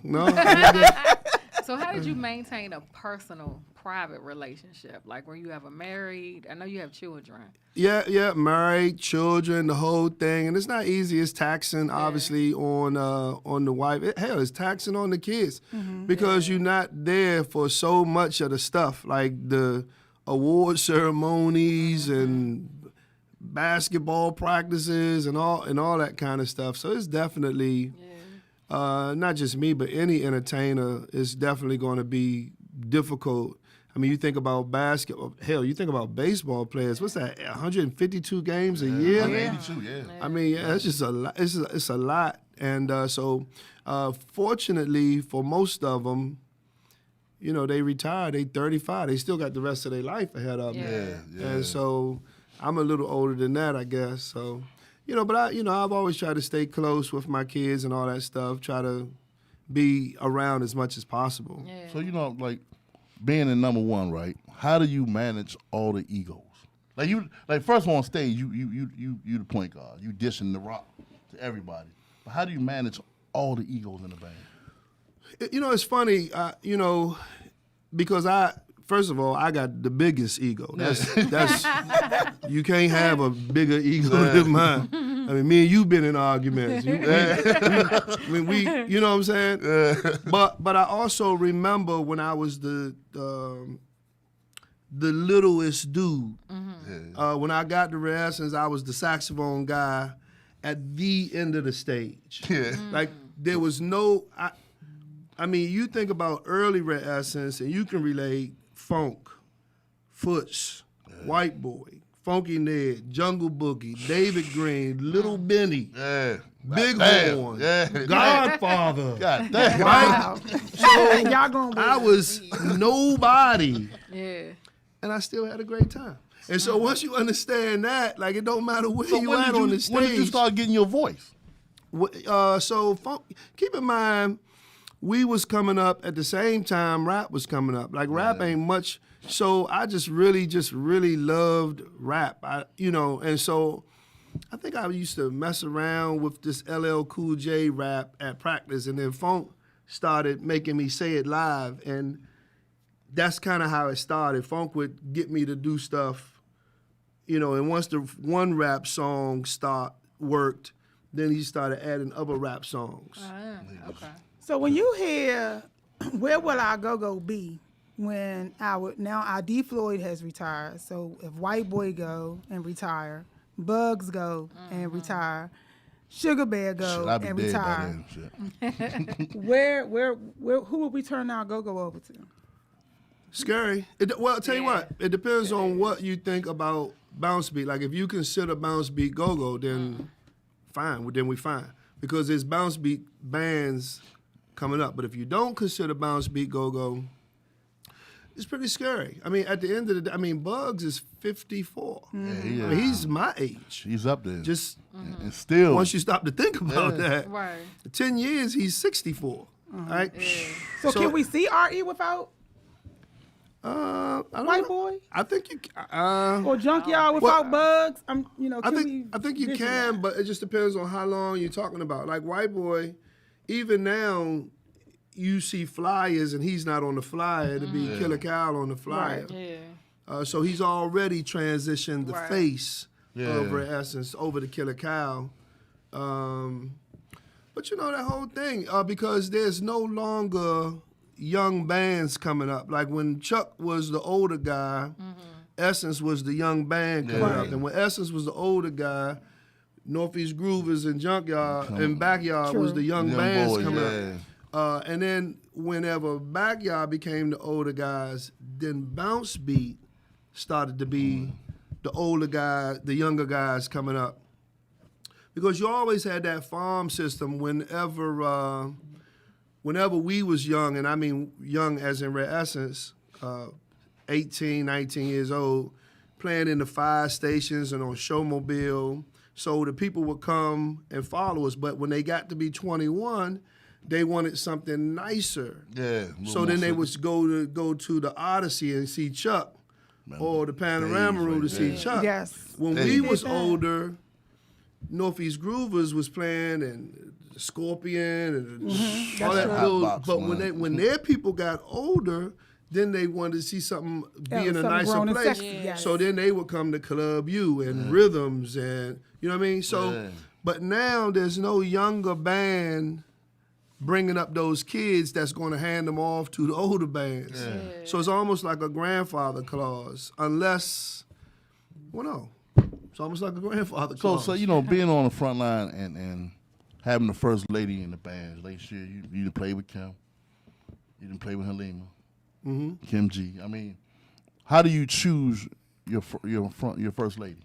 So how did you maintain a personal, private relationship? Like, were you ever married? I know you have children. Yeah, married, children, the whole thing, and it's not easy. It's taxing, obviously, on the wife. Hell, it's taxing on the kids because you're not there for so much of the stuff, like the award ceremonies and basketball practices and all that kind of stuff. So it's definitely. Not just me, but any entertainer is definitely going to be difficult. I mean, you think about basketball, hell, you think about baseball players. What's that, 152 games a year? 182, yeah. I mean, it's just a lot. It's a lot. And so fortunately for most of them, you know, they retire, they 35. They still got the rest of their life ahead of them. Yeah. And so I'm a little older than that, I guess. So. You know, but I've always tried to stay close with my kids and all that stuff. Try to be around as much as possible. Yeah. So, you know, like being in number one, right? How do you manage all the egos? Like first on stage, you the point guard. You dishing the rock to everybody. But how do you manage all the egos in the band? You know, it's funny. You know, because first of all, I got the biggest ego. That's you can't have a bigger ego than mine. I mean, me and you been in arguments. We, you know what I'm saying? But I also remember when I was the littlest dude. When I got to Renaissance, I was the saxophone guy at the end of the stage. Like there was no. I mean, you think about early Renaissance, and you can relate. Funk, Foots, White Boy, Funky Ned, Jungle Boogie, David Green, Little Benny, Big Horn, Godfather. God damn. Wow. So Y'all going I was nobody, Yeah. and I still had a great time. And so once you understand that, like it don't matter where you at on the stage. When did you start getting your voice? Keep in mind, we was coming up at the same time rap was coming up. Like rap ain't much, so I just really loved rap. And so I think I used to mess around with this LL Cool J rap at practice, and then Funk started making me say it live, and that's kind of how it started. Funk would get me to do stuff, you know, and once the one rap song worked, then he started adding other rap songs. Okay. So when you hear, where will our go-go be when our D Floyd has retired? So if White Boy go and retire, Bugs go and retire, Sugar Bear go I'll be and dead by retire, then. Shit. where who will we turn our go-go over to? Scary. Well, I'll tell you what, it depends on what you think about bounce beat. Like if you consider bounce beat go-go, then fine, then we fine. Because there's bounce beat bands coming up. But if you don't consider bounce beat go-go, it's pretty scary. I mean, at the end of the day, Bugs is 54. Yeah, I mean, he's my age. He's up there. Just and still. once you stop to think about that, Right. 10 years, he's 64. All right? So can we see R.E. without I don't White know. Boy? I think you Or Junkyard without Bugs? I think you can, but it just depends on how long you're talking about. Like White Boy, even now, you see flyers and he's not on the flyer. It'd be Killer Kyle on the flyer. Yeah. So he's already transitioned the Right. face Yeah. of Red Essence over to Killer Kyle. But you know that whole thing, because there's no longer young bands coming up. Like when Chuck was the older guy, Essence was the young band coming up. And when Essence was the older guy, Northeast Groovers and Junkyard and Backyard was the young bands boys, coming up. And then whenever Backyard became the older guys, then Bounce Beat started to be the older guys, the younger guys coming up. Because you always had that farm system whenever we was young, and I mean young as in Red Essence, 18, 19 years old, playing in the fire stations and on Showmobile. So the people would come and follow us, but when they got to be 21, they wanted something nicer. Yeah. So then they would go to the Odyssey and see Chuck, or the Panorama Room to see Chuck. Yes. When Hey. we was older, Northeast Groovers was playing and Scorpion and all That's that. true. Hotbox, But man. when their people got older, then they wanted to see something be in a something nicer grown and place. sexy, yes. So then they would come to Club U and Rhythms and you know what I mean. So, but now there's no younger band bringing up those kids that's going to hand them off to the older bands. So it's almost like a grandfather clause, unless, well, no, it's almost like a grandfather clause. So you know, being on the front line and having the first lady in the band, like shit, you didn't play with Kim, you didn't play with Halima, Kim G. I mean, how do you choose your first lady?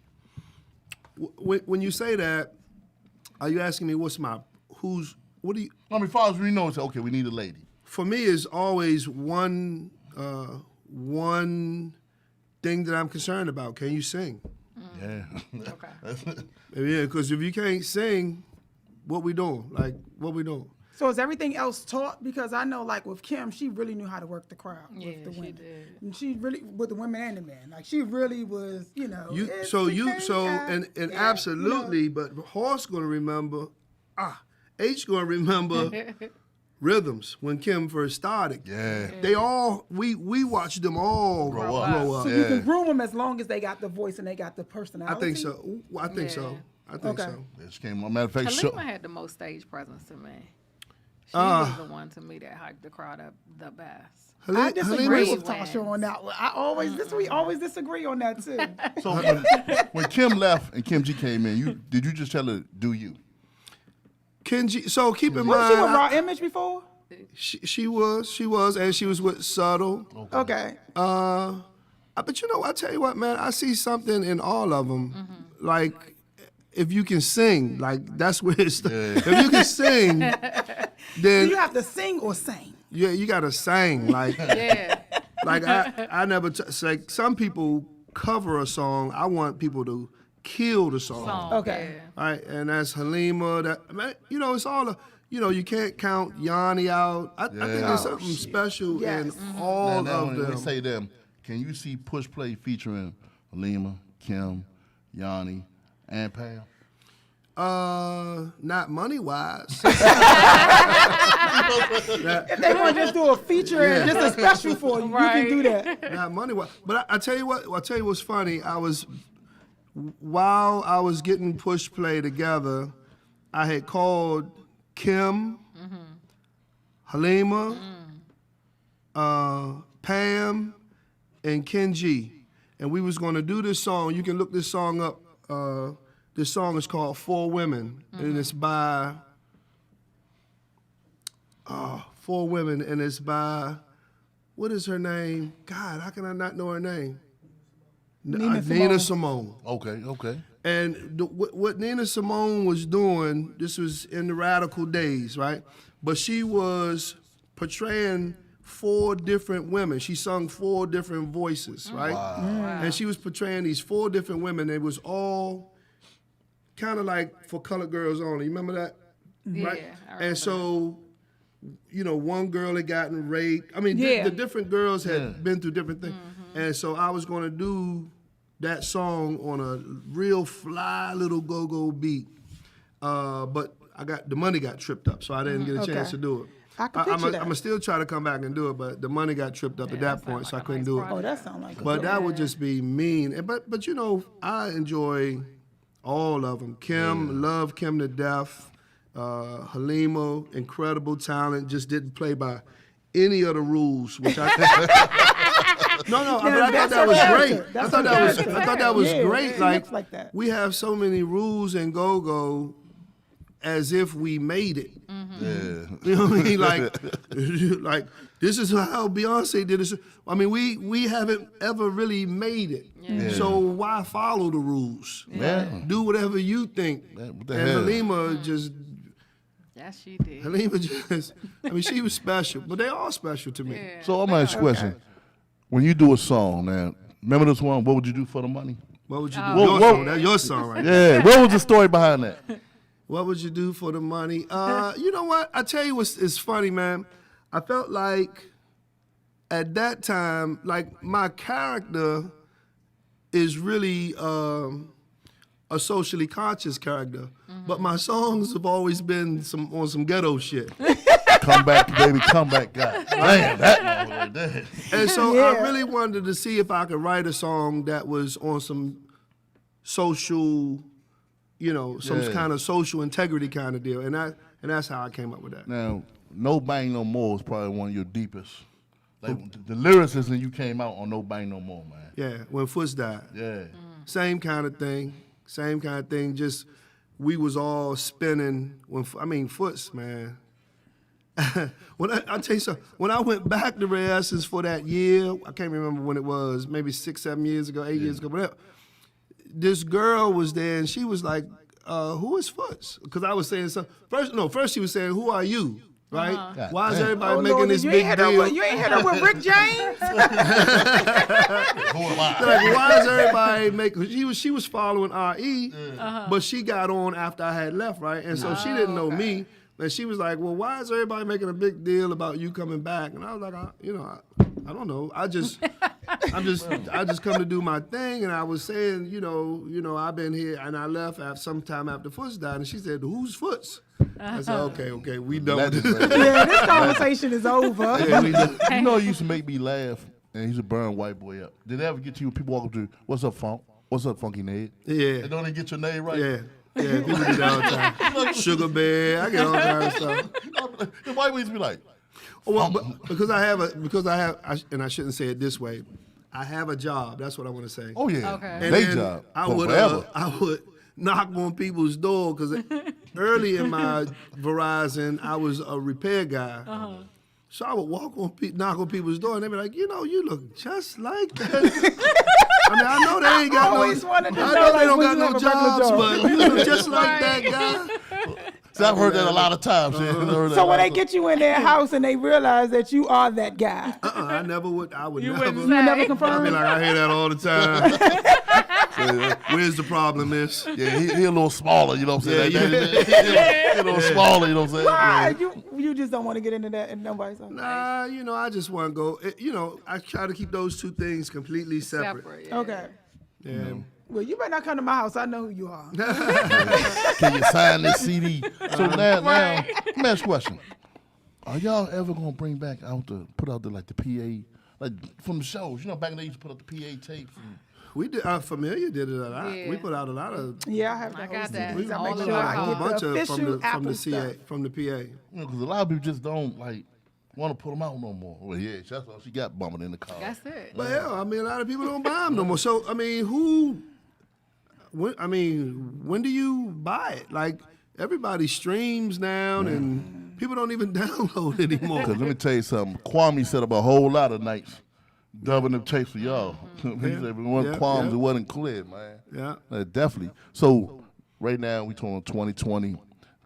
When you say that, are you asking me what do you? I mean, far as we know, it's okay. We need a lady. For me, it's always one thing that I'm concerned about. Can you sing? Yeah. Okay. Yeah, because if you can't sing, what we doing? Like, what we doing? So is everything else taught? Because I know, like with Kim, she really knew how to work the crowd Yeah, with the she women. did. And she really, with the women and the men, like she really was, you know. And absolutely, but Horse gonna remember, H gonna remember Rhythms when Kim first started. Yeah. They all we watched them all grow up. So you can groom them as long as they got the voice and they got the personality. I think so. Ooh, I think so. I think so. This came. Matter of fact, Halima had the most stage presence to me. She was the one to me that hyped the crowd up the best. I disagree Halima- with Tasha on that one. We always disagree on that too. So when Kim left and Kim G came in, did you just tell her do you? Kenji. So keep in Was she with mind, Raw Image before? she was, and she was with Subtle. Okay. But you know, I tell you what, man, I see something in all of them. Like, if you can sing, like that's where it's. If you can sing, Do then you have to sing or sing? yeah, you gotta sing. Like, Yeah. like I never like some people cover a song. I want people to kill the song. Okay. Right, and that's Halima. That man, you know, it's all. You can't count Yanni out. I think there's something special Yes. in all Now, of when them. we say them, can you see Push Play featuring Halima, Kim, Yanni, and Pam? Not money wise. If they want to just do a feature and just a special for you, you can do that. Not money wise. But I tell you what. I'll tell you what's funny. While I was getting Push Play together, I had called Kim, Halima, Pam, and Kenji, and we was gonna do this song. You can look this song up. This song is called "4 Women," and it's by 4 Women, and it's by what is her name? God, how can I not know her name? Nina Simone. Okay. And what Nina Simone was doing, this was in the radical days, right? But she was portraying 4 different women. She sung 4 different voices, right? Wow. And she was portraying these 4 different women. It was all kind of like for colored girls only. You remember that? Yeah, Right? I remember And so, one girl had gotten raped. I mean, Yeah. the different girls had been through different things. And so I was going to do that song on a real fly little go-go beat. But the money got tripped up, so I didn't get a chance to do it. I can picture I'm that. going to still try to come back and do it, but the money got tripped up at that point, so I couldn't do it. Oh, that sounds like. But that would just be mean. But I enjoy all of them. Kim, love Kim to death. Halima, incredible talent, just didn't play by any of the rules, which I No, I mean, I thought that was great. I thought that was great. It Like, looks like that. we have so many rules in go-go as if we made it. Yeah. You know what I mean? Like this is how Beyonce did it. I mean, we haven't ever really made it. Yeah. So why follow the rules? Yeah. Do whatever you think. What the And hell? Halima just, Yes, she did. I mean, she was special. But they all special to me. Yeah. So I'm gonna ask you a question. When you do a song, now, remember this one? What would you do for the money? What would you do? Whoa, Your whoa. song. That's your song right there. Yeah. What was the story behind that? What would you do for the money? You know what? I tell you what's funny, man. I felt like at that time, like my character is really a socially conscious character, but my songs have always been on some ghetto shit. Come back, baby, come back, guy. Damn, that one right there. And so I really wanted to see if I could write a song that was on some social, some kind of social integrity kind of deal, and that's how I came up with that. Now, No Bang No More is probably one of your deepest. Like the lyricism you came out on No Bang No More, man. Yeah, when Foots died. Yeah. Same kind of thing. Just we was all spinning. Foots, man. I'll tell you something. When I went back to Red Essence for that year, I can't remember when it was, maybe 6, 7 years ago, 8 years ago, whatever. This girl was there, and she was like, "Who is Foots?" Because I was saying something. First she was saying, "Who are you?" Right? God Why is damn. everybody making this big deal? You ain't hit her with Rick James? Who am I? Like, why is everybody making? She was following RE, but she got on after I had left, right? And so she didn't know me, and she was like, "Well, why is everybody making a big deal about you coming back?" And I was like, I don't know. I just come to do my thing, and I was saying, I've been here, and I left sometime after Foots died, and she said, "Who's Foots?" I said, okay, we done with this. Yeah, this conversation is over. Yeah, we done. You know, it used to make me laugh, and he used to burn White Boy up. Did it ever get to you when people walk up to you, "What's up, Funk? What's up, Funky Ned?" Yeah. And don't they get your name right? Yeah, people do that all the time. Sugar Bear, I get all kinds of stuff. The White Boys be like, Well, because and I shouldn't say it this way. I have a job. That's what I want to say. "Oh yeah, Okay. And day then job I for would forever." I would knock on people's door because early in my Verizon, I was a repair guy. So I would knock on people's door, and they'd be like, "You look just like that." I know they ain't got always wanted to I know, know they like, don't when got you no have a regular jobs, job. but you look just like that guy. See, I've heard that a lot of times. Yeah. I've heard that So a when lot they of get you in their house and they realize that you are that guy, I never would. I would You never. wouldn't you never I'd be confirm? like, I hear that all the time. Where's the problem, miss? Yeah, he a little smaller, you know what I'm saying? Yeah, He a little smaller, you know what I'm saying? Why? Yeah. You just don't want to get into that and nobody's on. Nah, I just want to go. I try to keep those two things completely separate. Yeah. Okay. Yeah. Well, you better not come to my house. I know who you are. Can you sign this CD? So now, let me ask you a question. Are y'all ever gonna bring back put out the PA, like from the shows? Back in the day, you used to put out the PA tapes. We did. Familiar did it a lot. Yeah. We put out a lot of. Yeah, I have I the got whole that. CDs. I All make of sure our I A whole get bunch the of official Apple stuff. from the PA. Because a lot of people just don't want to put them out no more. Well, yeah, that's why she got bumming in the car. That's it. But yeah, a lot of people don't buy them no more. So who? When do you buy it? Like everybody streams now, and people don't even download anymore. Because let me tell you something. Kwame set up a whole lot of nights dubbing them tapes for y'all. He said if it wasn't Kwame, it wasn't clear, man. Yeah. Definitely. So right now we talking 2020,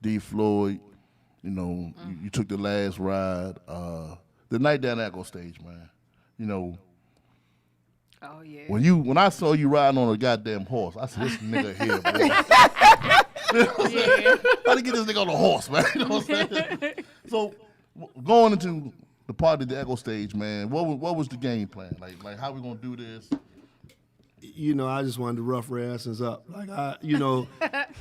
D. Floyd, you took the last ride. The night down the Echo stage, man. Oh yeah. When I saw you riding on a goddamn horse, I said, this nigga here, boy. Yeah. How to get this nigga on a horse, man? You know what I'm saying? So going into the party, the Echo stage, man, what was the game plan? Like how we gonna do this? I just wanted to rough Red Essence up. Like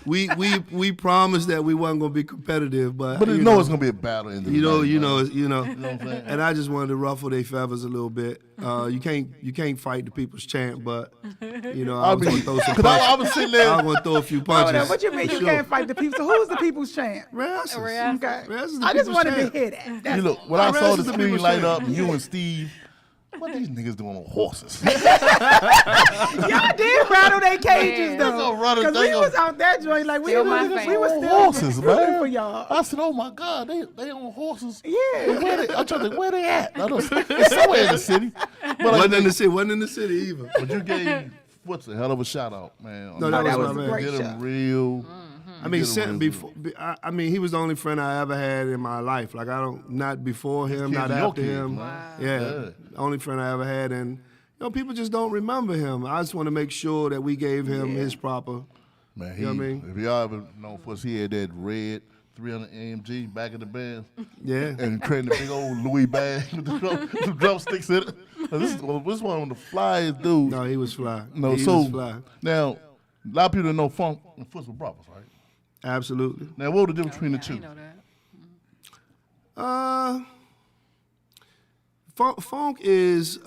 we promised that we wasn't gonna be competitive, but But it's gonna be a battle in the You know what I'm saying? and I just wanted to ruffle their feathers a little bit. You can't fight the people's chant, but I was gonna throw some punches. I was sitting there. I was gonna throw a few Hold punches. on, what you mean for you sure. can't fight the people? So who's the people's chant? Red Essence. Okay. Red Essence the I just people's wanted to champ. hear that. That's You look, when I All right, saw this the is the screen people's light champ. up, and you and Steve, what these niggas doing on horses? Y'all did rattle their cages Yeah. though. They gonna rattle- Cause they we gonna- was out that joint like we Still my was favorite. still horses, rooting man. for y'all. I said, oh my God, they on horses. Yeah. I'm trying to think, where they at? It's somewhere in the city. But Wasn't in the city either. But you gave What's a hell of a shout out, man. No, that was my man. a great Get him shout. real. I mean, Get him before. He was the only friend I ever had in my life. Like not before him, kids not are your after kids, him. man. Yeah, Yeah. the only friend I ever had, and people just don't remember him. I just want to make sure that we gave him his proper. Man, You know what I mean? If y'all ever know Fuss, he had that red 300 AMG back in the band. Yeah. And creating a big old Louis bag with the drumsticks in it. This is one of the flyest dudes. No, he was fly. No, he so was fly. now A lot of people know Funk and Foots were brothers, right? Absolutely. Now, what was the difference between the I two? know that. Funk is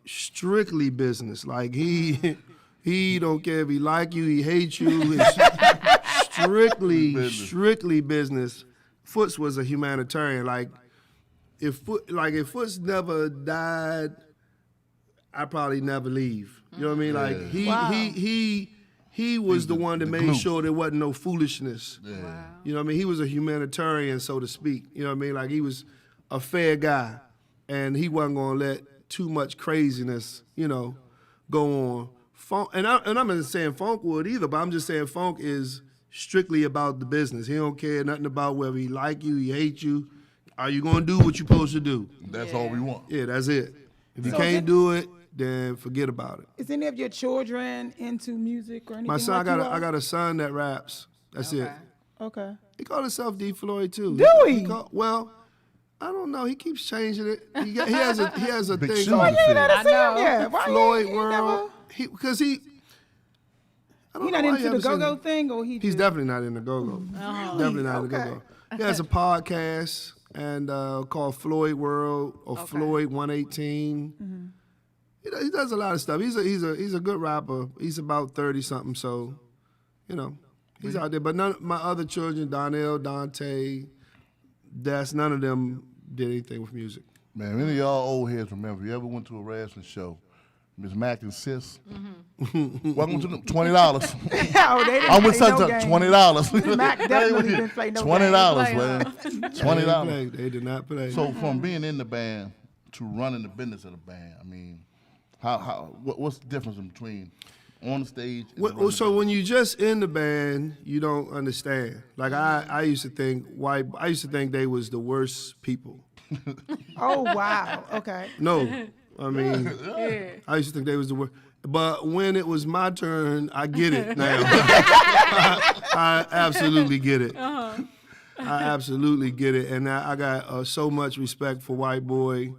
strictly business. Like he don't care if he like you, he hates you. It's strictly business. Foots was a humanitarian. Like if Foots never died, I probably never leave. You know what I mean? Like he was the one that made glue. sure there wasn't no foolishness. Yeah. You know what I mean? He was a humanitarian, so to speak. You know what I mean? Like he was a fair guy, and he wasn't gonna let too much craziness, go on. Funk, and I'm not saying Funk would either, but I'm just saying Funk is strictly about the business. He don't care nothing about whether he like you, he hate you. Are you gonna do what you're supposed to do? That's all we want. Yeah, that's it. If you So can't do it, then forget about it. Is any of your children into music or anything? My son, like I got a son that raps. That's it. Okay. He called himself D. Floyd too. Do he? Well, I don't know. He keeps changing it. He has a Big thing shoes called to fill. Never seen him know. yet. Why Floyd he World. never- I don't He know not why into you the ever seen go-go him. thing, or he? He's just, definitely not in the go-go. Definitely not in the Okay. go-go. He has a podcast and called Floyd World or Floyd 118. He does a lot of stuff. He's a good rapper. He's about 30 something, so he's out there. But none my other children, Donnell, Dante, none of them did anything with music. Man, many of y'all old heads remember, you ever went to a wrestling show, Miss Mack and Sis? Welcome to the $20. Oh, they didn't I'm with play such no a games. $20. Mac definitely didn't play no $20, games. man. They $20. did not play. So from being in the band to running the business of the band, I mean, what's the difference between on the stage? And running the So business? when you just in the band, you don't understand. Like I used to think they was the worst people. Oh wow. Okay. No, I mean, Yeah. I used to think they was the worst. But when it was my turn, I get it now. I absolutely get it. I absolutely get it. And I got so much respect for White Boy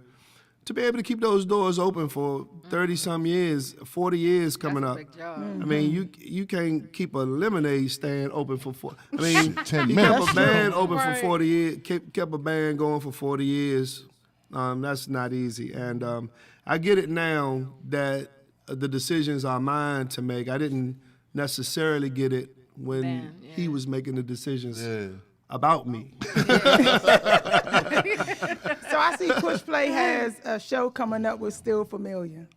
to be able to keep those doors open for 30-some years, 40 years coming That's up. a big job. I mean, you can't keep a lemonade stand open for 40. I mean, 10 he minutes. kept a band open Right. for 40 years. Kept a band going for 40 years. That's not easy. And I get it now that the decisions are mine to make. I didn't necessarily get it when Then, he yeah. was making the decisions Yeah. about me. So I see Push Play has a show coming up with Still Familiar.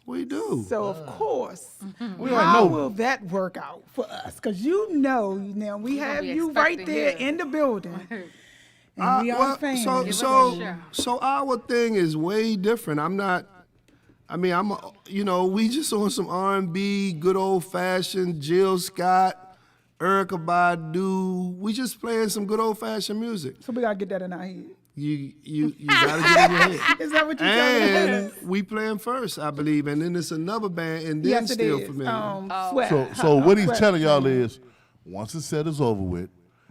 We do. So of course, We how already know. will that work out for us? Because now we have be you right expecting there here. in the building, and we are Well, fans. so our thing is way different. We just on some R&B, good old fashioned Jill Scott, Erykah Badu. We just playing some good old fashioned music. So we gotta get that in our head. You gotta get in your head. Is that what you're telling us? And we playing first, I believe, and then it's another band, and then Yes, it Still is. Familiar. Sweat. So what he's Sweat. telling y'all is, once the set is over with,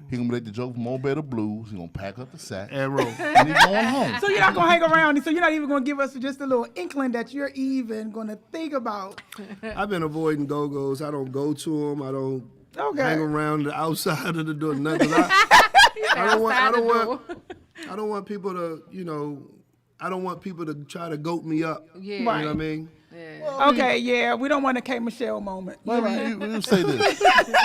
he gonna make the joke from Old Better Blues. He gonna pack up the sack And roll. and he's going home. So you're not gonna hang around. So you're not even gonna give us just a little inkling that you're even gonna think about. I've been avoiding go-go's. I don't go to them. I don't Okay. hang around the outside of the door. Nothing. I don't want people to, I don't want people to try to goat me up. Yeah. You know what I mean? Okay, yeah, we don't want a K Michelle moment. Well, you say this.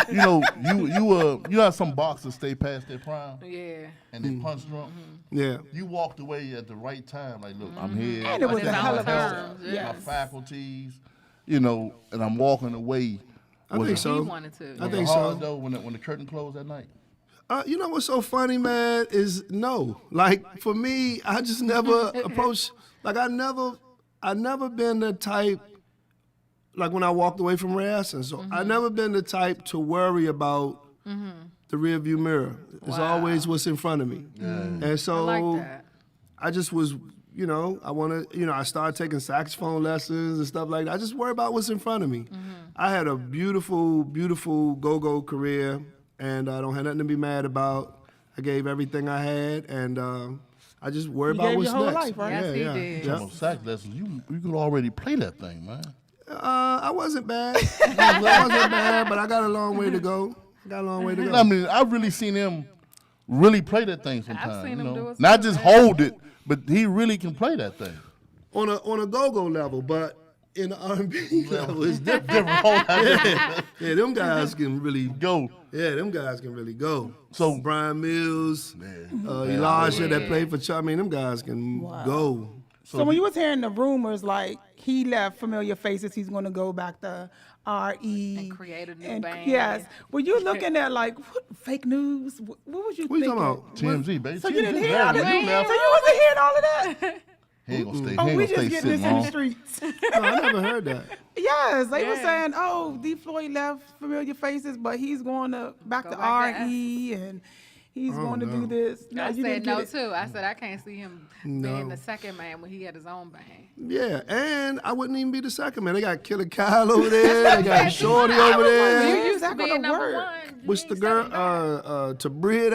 You know how some boxers stay past their prime Yeah. and they punch drunk. Yeah. You walked away at the right time. Like, look, I'm here. And it was It's a on hell of a terms, my yeah. faculties, and I'm walking away. I think He so. wanted to. I yeah. think hard, so. though, when the curtain closed that night. You know what's so funny, man, is no. Like, for me, I just never approached, like, I never been the type, like when I walked away from rehearsing, so I never been the type to worry about the rearview mirror. It's Wow. always what's in front of me. And so I like that. I just was, I started taking saxophone lessons and stuff like that. I just worry about what's in front of me. I had a beautiful, beautiful go-go career, and I don't have nothing to be mad about. I gave everything I had, and I just worry You about gave what's your whole next. life, right? Yes, he yeah. did. Yeah. Some sax lessons. You could already play that thing, man. I wasn't bad. I wasn't bad, but I got a long way to go. I mean, I've really seen him really play that thing sometimes. seen him do it Not too, just man. hold it, but he really can play that thing. On a go-go level, but in the R&B level, it's different. Yeah, them guys can really Go. Yeah, them guys can really go. So- Brian Mills, Elijah that played for Chuck. I mean, them guys can go. So when you was hearing the rumors, like he left Familiar Faces, he's going to go back to RE And create a new band. Yes. Were you looking at like what, fake news? What was you What you thinking? talking about? TMZ, baby. So you didn't TMZ, hear all you that? left. So you wasn't hearing all of that? He ain't gonna stay. Oh, He we ain't gonna just stay getting sitting this in the long. streets. No, I never heard that. Yes, they were Yeah. saying, "Oh, D. Floyd left Familiar Faces, but he's going to back Go to back to RE and he's going to do this." No, I you said didn't no get it. too. I said I can't see him being the second man when he had his own band. Yeah, and I wouldn't even be the second man. They got Killer Kyle over there. They got Shorty over there. You How's used that to be gonna number work? one. What's the girl? Tabria.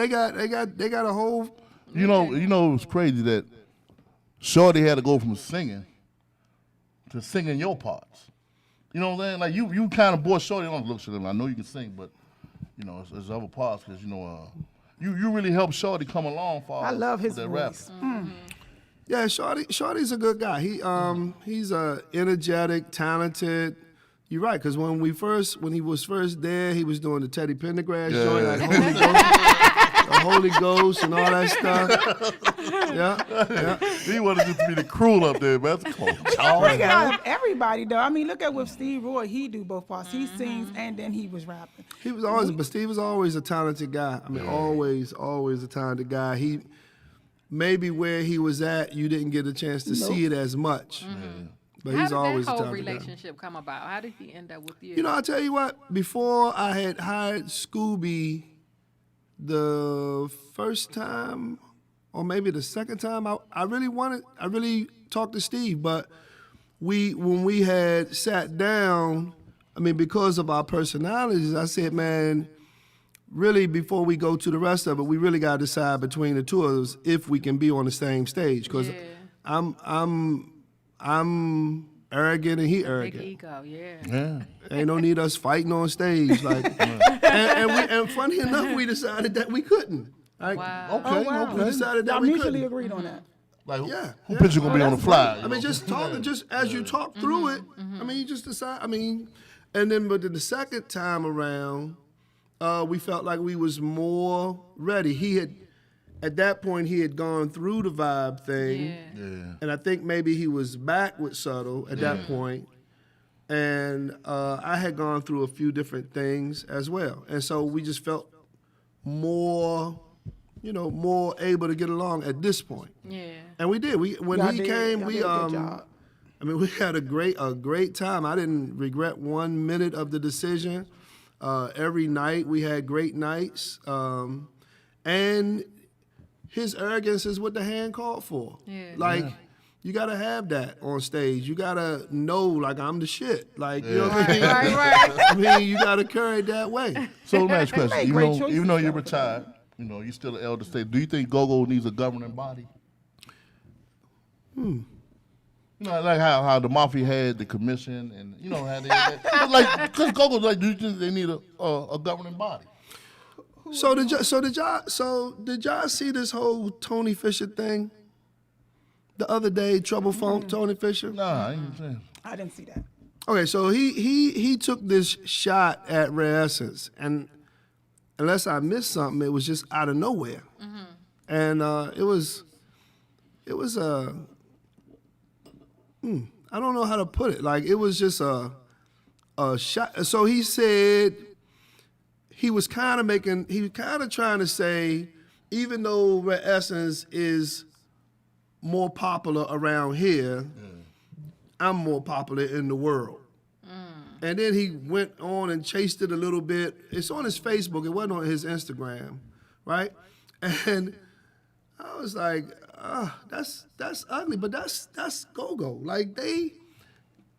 They got a whole. You know, it's crazy that Shorty had to go from singing to singing your parts. You know what I'm saying? Like you kind of bought Shorty. Don't look at him. I know you can sing, but you know, it's other parts because you really helped Shorty come along for. I love his that voice. rap. Yeah, Shorty's a good guy. He's energetic, talented. You're right, because when he was first there, he was doing the Teddy Pendergrass joint, like Holy Ghost and all that stuff. Yeah. He wanted just to be the cruel up there, man. That's cool. Bring it out of everybody though. I mean, look at with Steve Roy. He do both parts. He sings and then he was rapping. But Steve was always a talented guy. I mean, always a talented guy. He maybe where he was at, you didn't get a chance to see it as much. But How he's did always that a whole talented guy. relationship come about? How did he end up with you? You know, I tell you what, before I had hired Scooby the first time, or maybe the second time, I really talked to Steve, but when we had sat down, I mean, because of our personalities, I said, man, really before we go to the rest of it, we really got to decide between the two of us if we can be on the same stage, because I'm arrogant and he Big arrogant. ego, yeah. Yeah. Ain't no need us fighting on stage, like. and funny enough, we decided that we couldn't. Like, Wow. Okay. wow. we Okay. decided that Y'all we mutually couldn't. agreed on that. Like, Yeah, who yeah. picture gonna be on the fly? I mean, just talking, just as you talk through it. I mean, you just decide. I mean, and then but then the second time around, we felt like we was more ready. He had. At that point, he had gone through the vibe thing, and I think maybe he was back with Subtle at that point. And I had gone through a few different things as well, and so we just felt more, more able to get along at this point. Yeah. And we did. When Y'all he did- came, y'all we did a good job. I mean, we had a great time. I didn't regret 1 minute of the decision. Every night we had great nights, and his arrogance is what the hand called for. Yeah. Like, you gotta have that on stage. You gotta know, like, I'm the shit. Like, you know what I mean? Right. I mean, you gotta carry it that way. So let me ask you a They question. made Even great though, choices, even though you're though. retired, you're still an elder statesman. Do you think Go-Go needs a governing body? Like how the Mafia had the commission, and how they had that. Like, because Go-Go, like, do you think they need a governing body? So did y'all see this whole Tony Fisher thing the other day? Trouble Funk, Tony Fisher. Nah, I ain't saying. I didn't see that. Okay, so he took this shot at Rare Essence, and unless I missed something, it was just out of nowhere, and it was I don't know how to put it. Like, it was just a shot. So he said he was kind of trying to say, even though Rare Essence is more popular around here, I'm more popular in the world. And then he went on and chased it a little bit. It's on his Facebook. It wasn't on his Instagram, right? And I was like, that's ugly, but that's Go-Go. Like, they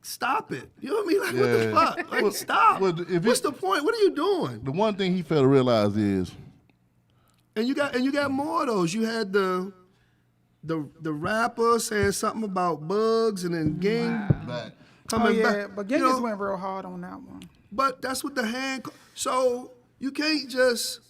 stop it. You know what I mean? Like, what the fuck? Like, stop. well, if What's it- the point? What are you doing? The one thing he failed to realize is, And you got more of those. You had the rapper saying something about bugs, and then gang. coming back. Yeah, but Genghis went real hard on that one. But that's what the hand. So you can't just.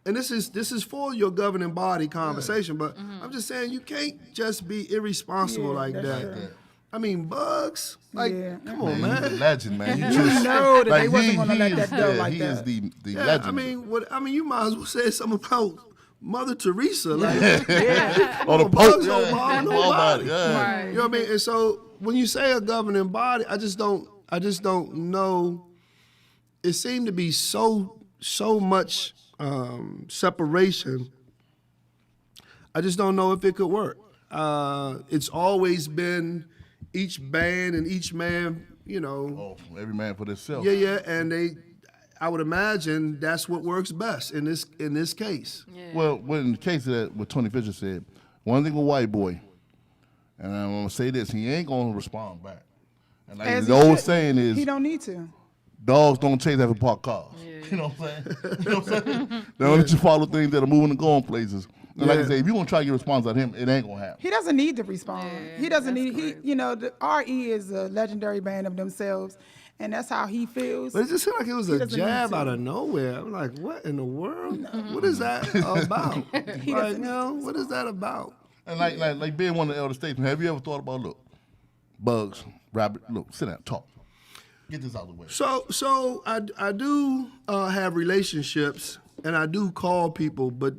And this is for your governing body conversation, but I'm just saying you can't just be irresponsible like that's that. true. I mean, Bugs. Like, come on, Man, he's a man. legend, man. You know that they wasn't gonna let that go like he that. is the Yeah, legend. I mean, you might as well say something about Mother Teresa, like On the Bugs post, don't bother nobody. yeah. Right. You know what I mean? And so when you say a governing body, I just don't know. It seemed to be so much separation. I just don't know if it could work. It's always been each band and each man, you know. Oh, every man for themselves. Yeah, and I would imagine that's what works best in this case. Yeah. Well, in the case of that, what Tony Fisher said, one thing with White Boy, and I'm gonna say this, he ain't gonna respond back. And like As the he old should. saying is, He don't need to. dogs don't chase after parked cars. You know what I'm saying? You know what I'm saying? They don't let you follow things that are moving and going places. And like I say, if you want to try to get a response out of him, it ain't gonna happen. He doesn't need to respond. Yeah, He doesn't that's need. crazy. He, the RE is a legendary band of themselves, and that's how he feels. But it just seemed like it was a doesn't need jab to. out of nowhere. I'm like, what in the world? What is that about? What is that about? And like being one of the elder statesmen, have you ever thought about, look, Bugs, Rabbit, look, sit down, talk. Get this out of the way. So I do have relationships, and I do call people, but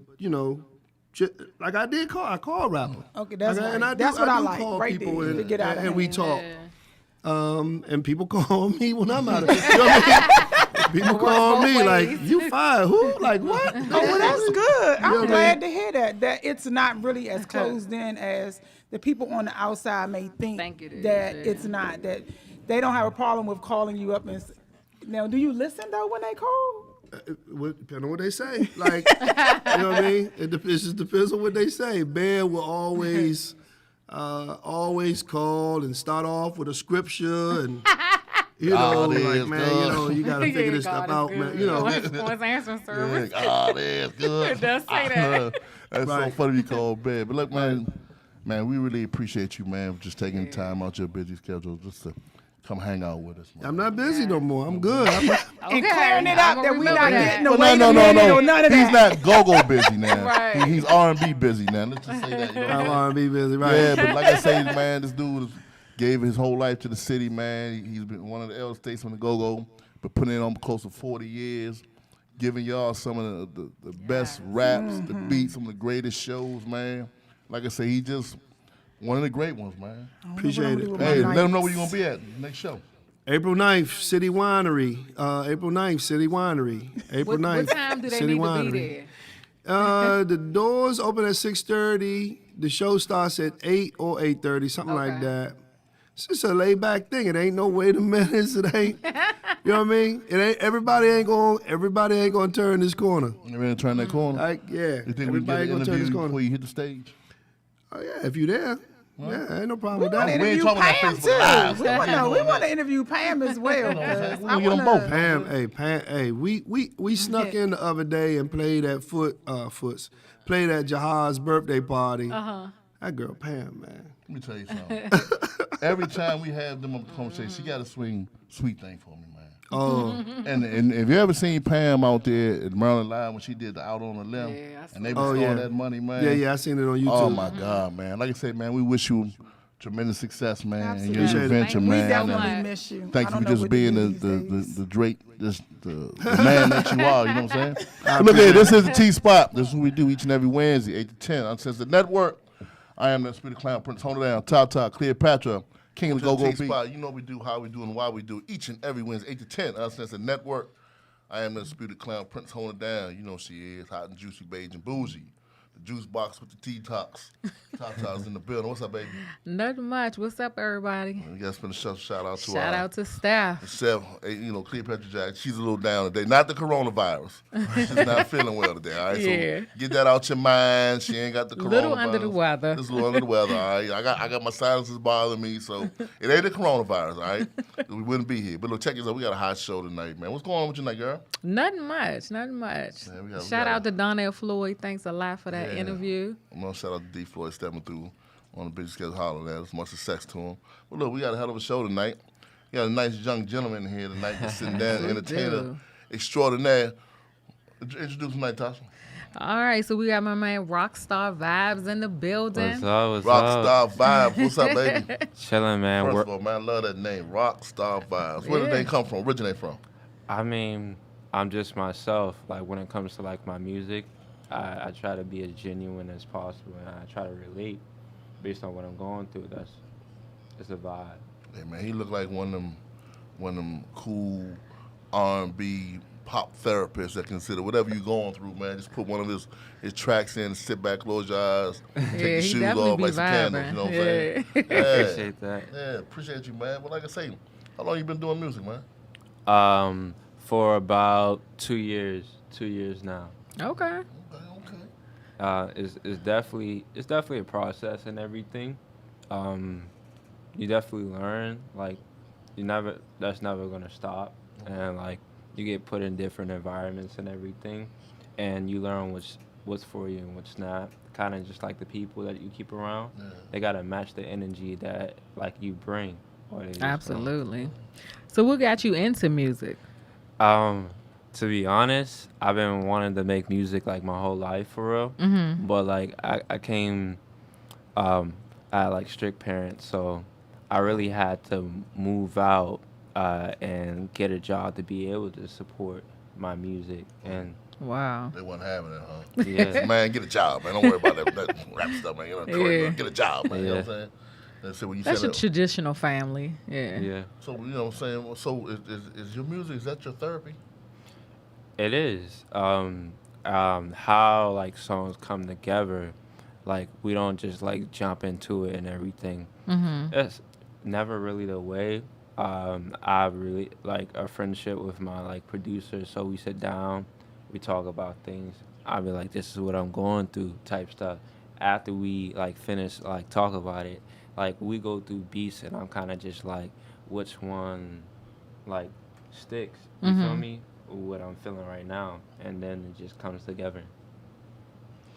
like I call rapper. Okay, that's and right. That's what I like, call right people there, to get out of and we hand. talk. Yeah. And people call me when I'm out of. You know what I mean? People call me both like, ways. "You fired who? Like what?" Oh, well, that's good. know what I I'm glad mean? to hear that. That it's not really as closed in as the people on the outside may think it is, that yeah. it's not. That they don't have a problem with calling you up and. Now, do you listen though when they call? Depending on what they say. Like, you know what I mean? It just depends on what they say. Bear will always call and start off with a scripture and, God like, is man, good. you got to figure this stuff out, man. Voice answering service. God is good. It does say that. That's so Right. funny to be called bad. But look, man, we really appreciate you, man, for just taking the time out your busy schedule just to come hang out with us, man. I'm not busy no more. I'm good. And clearing it up I'ma that we remember not that. getting Well, away no, or none of He's that. not go-go busy now. Right. He's R&B busy now. Let's just say that. You know? I'm R&B busy, right? Yeah, but like I say, man, this dude gave his whole life to the city, man. He's been one of the elder statesmen of go-go, but putting in on close to 40 years, giving y'all some of the best raps, the beats, some of the greatest shows, man. Like I say, he just one of the great ones, man. Appreciate it. Hey, let him know where you're going to be at next show. April 9th, City Winery. April 9th, City Winery. April 9th, What time do they City need Winery. to be there? The doors open at 6:30. The show starts at 8 or 8:30, something like Okay. that. It's just a laid back thing. It ain't no wait a minute. It ain't. You know what I mean? It ain't. Everybody ain't gonna turn this corner. You ready to turn that corner? Like yeah. You think we can get Everybody an ain't gonna turn interview this before corner. you hit the stage? Oh yeah, if you there. Yeah, ain't no problem with We want to that. We ain't interview talking about Pam Facebook too. Live. We want to interview Pam as well. 'cause We I gonna get 'em wanna- both. Pam, we snuck in the other day and played at played at Jahaz's birthday party. That girl Pam, man. Let me tell you something. Every time we have them on the conversation, she got to swing sweet thing for me, man. Oh, And if you ever seen Pam out there at Maryland Live when she did the Out on the Limb, Yeah, I and they saw was that. throwing Yeah. that money, man. yeah, I seen it on YouTube. Oh my God, man! Like I said, man, we wish you tremendous success, man, in your Absolutely. new venture, Thank you We man. so And definitely much. miss you. thank I you don't for know just what to being do the these days. great, the man that you are. You know what I'm saying? Look here, this is the T Spot. This is what we do each and every Wednesday, 8 to 10. Uncensored Network. I am the Spirit Clown Prince. Hold it down. Tata, Cleopatra, King of the Go-Go Spot. You know we do, how we do, and why we do each and every Wednesday, 8 to 10. Uncensored Network. I am the Spirit Clown Prince. Hold it down. You know she is hot and juicy, beige and bougie. The juice box with the tea talks. Tata's in the building. What's up, baby? Nothing much. What's up, everybody? We got to spend a shout out to Shout out to staff. Cleopatra Jack. She's a little down today. Not the coronavirus. She's not feeling well today. All right, Yeah. so get that out your mind. She ain't got the coronavirus. Little under the weather. Just a little under the weather. All right, I got my sinuses bothering me, so it ain't the coronavirus. All right, we wouldn't be here. But look, check this out. We got a hot show tonight, man. What's going on with you tonight, girl? Nothing much. Nothing much. Man, we got- Shout out to Donnell Floyd. Thanks a lot for that Yeah. interview. I'm gonna shout out to D. Floyd stepping through on the busy schedule hollering at us. Much success to him. But look, we got a hell of a show tonight. got a nice young gentleman here tonight just sitting down, We entertainer do. extraordinaire. Introduce tonight, Tasha. All right, so we got my man Rockstar Vibes in the building. What's up? What's up? Rockstar Vibes. What's up, baby? Chilling, man. First We're- of all, man, I love that name, Rockstar Vibes. Where did Yeah. they come from? Originate from? I mean, I'm just myself. Like when it comes to like my music, I try to be as genuine as possible, and I try to relate based on what I'm going through. It's a vibe. Hey, man, he looked like one of them cool R&B pop therapists that consider whatever you're going through, man. Just put one of his tracks in, sit back, close your eyes, take your he shoes definitely off, be light some candles. You know what I'm saying? vibing. Yeah. Appreciate that. Yeah, appreciate you, man. But like I say, how long you been doing music, man? For about 2 years. 2 years now. Okay. Okay. It's definitely a process and everything. You definitely learn. Like that's never gonna stop. And like you get put in different environments and everything, and you learn what's for you and what's not. Kind of just like the people that you keep around. Yeah. They gotta match the energy that like you bring. Or they just don't. Absolutely. So what got you into music? To be honest, I've been wanting to make music like my whole life for real. Mm-hmm. But like I came, I had like strict parents, so I really had to move out and get a job to be able to support my music. And Wow. They wasn't having it, huh? yeah, Man, get a job, man. Don't worry about that rap stuff, man. You know, Yeah. Get a job, man. You know what I'm Yeah. saying? And so when you That's said a that, traditional family. Yeah. yeah, so you know what I'm saying? So is your music, is that your therapy? it is. How like songs come together, like we don't just like jump into it and everything. Mm-hmm. That's never really the way. I really like a friendship with my like producer, so we sit down, we talk about things. I'll be like, this is what I'm going through type stuff. After we like finish like talk about it, like we go through beats and I'm kind of just like, which one like sticks, you feel Mhm. me? What I'm feeling right now, and then it just comes together.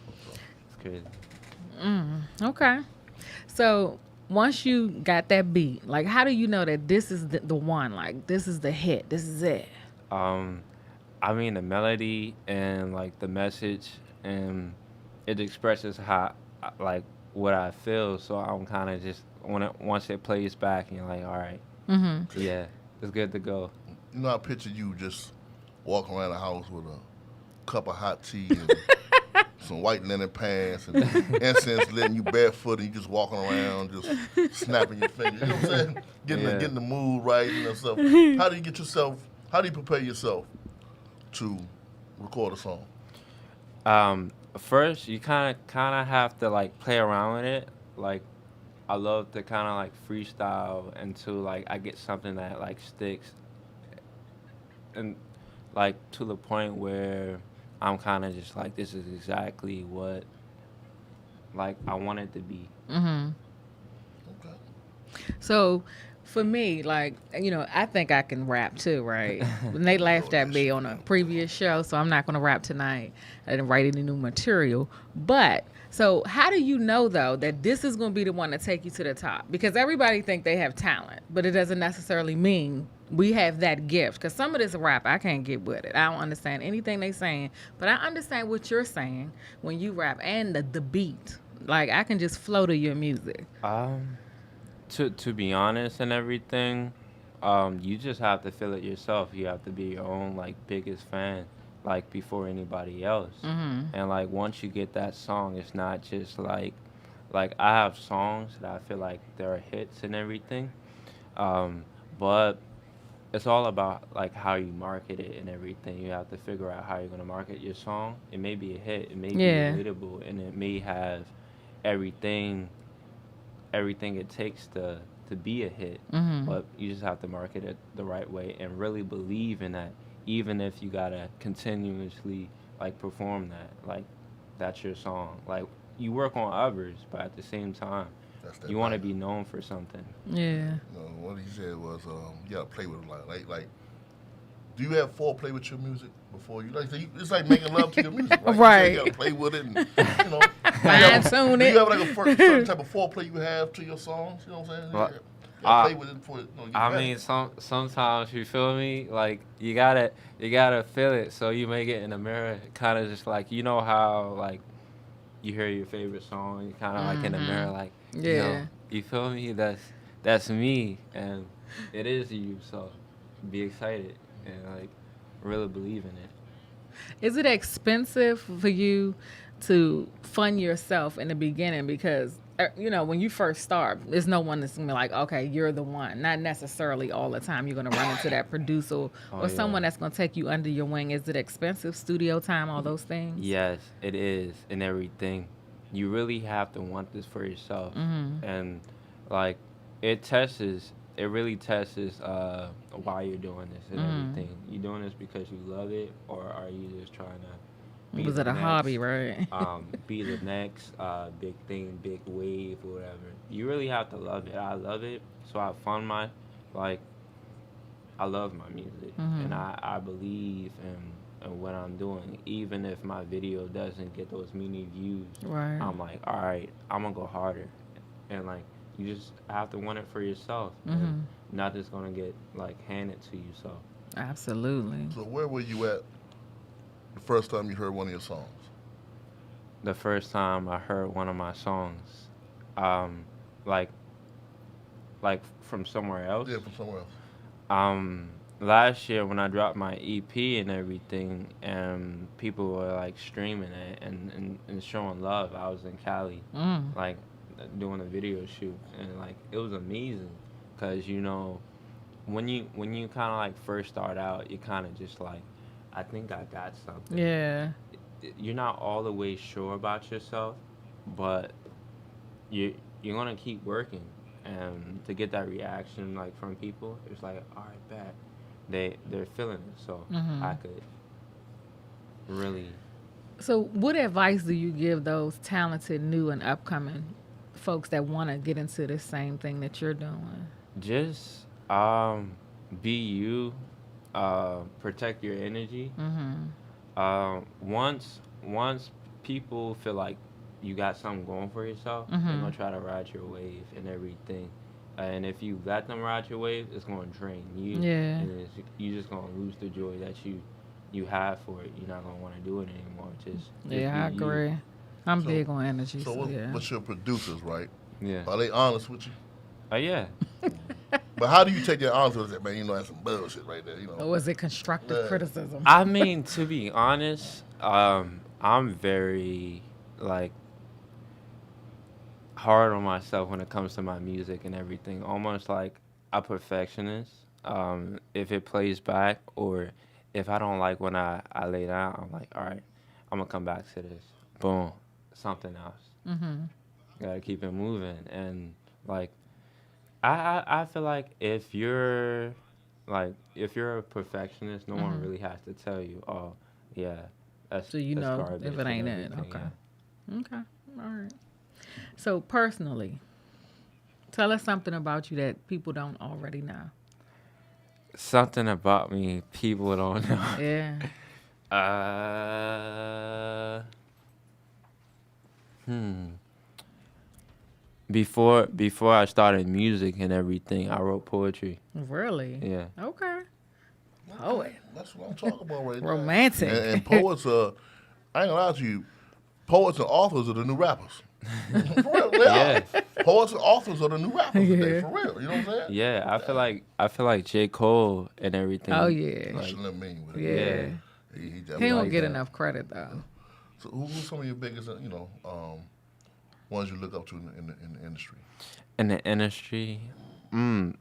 It's crazy. Okay. So once you got that beat, like how do you know that this is the one? Like this is the hit. This is it. I mean the melody and like the message, and it expresses how like what I feel. So I'm kind of just once it plays back, and you're like, all right, Mm-hmm. yeah, it's good to go. You know, I picture you just walking around the house with a cup of hot tea and some white linen pants and incense lit, and you barefoot and you just walking around, just snapping your fingers. You know what I'm saying? Getting the mood right and stuff. How do you prepare yourself to record a song? First, you kind of have to like play around with it. Like, I love to kind of like freestyle until like I get something that like sticks, and like to the point where I'm kind of just like, this is exactly what like I want it to be. Mm-hmm. Okay. So for me, like, you know, I think I can rap too, right? And they laughed at me on a previous show, so I'm not going to rap tonight. I didn't write any new material. But, so how do you know, though, that this is going to be the one to take you to the top? Because everybody think they have talent, but it doesn't necessarily mean we have that gift. Because some of this rap, I can't get with it. I don't understand anything they saying, but I understand what you're saying when you rap and the beat. Like, I can just flow to your music. To be honest and everything, you just have to feel it yourself. You have to be your own like biggest fan, like before anybody else. Mm-hmm. And like once you get that song, it's not just like I have songs that I feel like they're hits and everything, but it's all about like how you market it and everything. You have to figure out how you're gonna market your song. It may be a hit, it may Yeah. be relatable, and it may have everything it takes to be a hit. Mhm. But you just have to market it the right way and really believe in that, even if you gotta continuously like perform that, like that's your song. Like you work on others, but at the same time That's that you want to vibe. be known for something. Yeah. What he said was, you gotta play with it like. Do you have foreplay with your music before you it's like making love to your music, right? Right. You gotta play with it, and you know. Fine tune Do you it. have like a certain type of foreplay you have to your songs? You know what I'm saying? Well, Play with it before you get I ready. mean, sometimes you feel me. Like you gotta feel it. So you make it in the mirror, kind of just like you know how like you hear your favorite song, you kind of like in the mirror, like Yeah. you feel me. That's me, and it is you. So be excited and like really believe in it. Is it expensive for you to fund yourself in the beginning? Because, when you first start, there's no one that's going to be like, okay, you're the one. Not necessarily all the time. You're going to run into that producer or Oh, someone yeah. that's going to take you under your wing. Is it expensive? Studio time, all those things? Yes, it is, and everything. You really have to want this for yourself, and like it really tests why you're doing this and everything. You doing this because you love it, or are you just trying to be Was the it a next, hobby, right? be the next big thing, big wave, or whatever? You really have to love it. I love it, so I fund my like I love my music, and I believe in what I'm doing. Even if my video doesn't get those many views, Right. I'm like, all right, I'm gonna go harder, and like you just have to want it for yourself, and nothing's gonna get like handed to you. So Absolutely. So where were you at the first time you heard one of your songs? the first time I heard one of my songs, um, like from somewhere else. Yeah, from somewhere else. Last year when I dropped my EP and everything, and people were like streaming it and showing love. I was in Cali, like doing a video shoot, and like it was amazing, cause when you kind of like first start out, you kind of just like, I think I got something. Yeah. You're not all the way sure about yourself, but you're gonna keep working, and to get that reaction like from people, it's like, all right, bet they're feeling it, so I could really. So, what advice do you give those talented, new, and upcoming folks that want to get into the same thing that you're doing? Just be you, protect your energy. Once people feel like you got something going for yourself, they're gonna try to ride your wave and everything. And if you let them ride your wave, it's gonna drain you. Yeah. And you're just gonna lose the joy that you have for it. You're not gonna want to do it anymore. Just Yeah, I be you. agree. I'm So- big on energy. So So, yeah. what's your producers, right? Yeah. Are they honest with you? Yeah. But how do you take their honesty with that, man? That's some bullshit right there, Or was it constructive Yeah. criticism? I mean, to be honest, I'm very like hard on myself when it comes to my music and everything. Almost like a perfectionist. If it plays back, or if I don't like when I lay down, I'm like, all right, I'm gonna come back to this. Boom, something else. Gotta keep it moving, and like I feel like if you're a perfectionist, no one really has to tell you, oh yeah, that's So you that's know garbage if it and ain't it. everything, Okay. yeah. Okay. All right. So, personally, tell us something about you that people don't already know. Something about me people don't know. Yeah. Before I started music and everything, I wrote poetry. Really? Yeah. Okay. Poet. That's what I'm talking about right now. Romantic. And poets are, I ain't gonna lie to you, poets and authors are the new rappers. For real, they Yeah. are. Poets and authors are the new rappers today, Yeah. for real. You know what I'm saying? Yeah, I feel like J. Cole and everything. Oh, yeah. That's what I mean with Yeah. it. He definitely don't like get that. enough credit, though. So who's some of your biggest, ones you look up to in the industry? In the industry,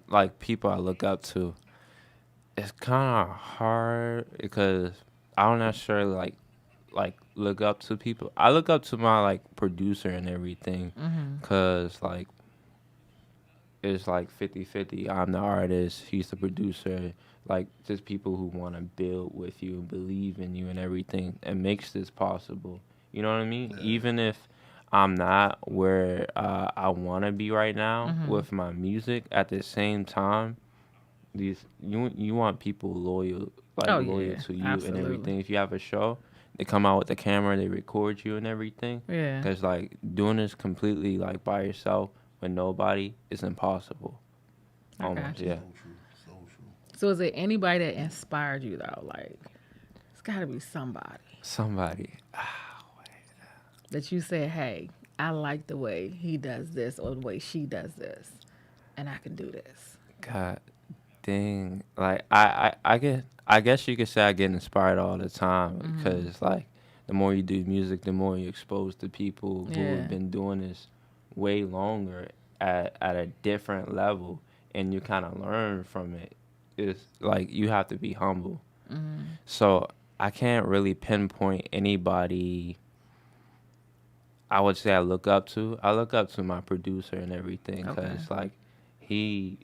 like people I look up to, it's kind of hard because I don't necessarily like look up to people. I look up to my like producer and everything, cause like it's like 50-50. I'm the artist, he's the producer. Like just people who want to build with you and believe in you and everything, and makes this possible. You know what I mean? Yeah. Even if I'm not where I want to be right now with my music, at the same time, you want people loyal, Oh, loyal yeah, to you absolutely. and everything. If you have a show, they come out with the camera, they record you and everything. Yeah. Because like doing this completely like by yourself with nobody is impossible. almost, got you. yeah. So true. So true. So is there anybody that inspired you though? Like, it's got to be somebody Somebody. that you said, "Hey, I like the way he does this or the way she does this, and I can do this." God dang. Like, I guess you could say I get inspired all the time because, like, the more you do music, the more you're exposed to people who Yeah. have been doing this way longer at a different level, and you kind of learn from it. It's like you have to be humble. So I can't really pinpoint anybody I would say I look up to. I look up to my producer and everything because, like, he's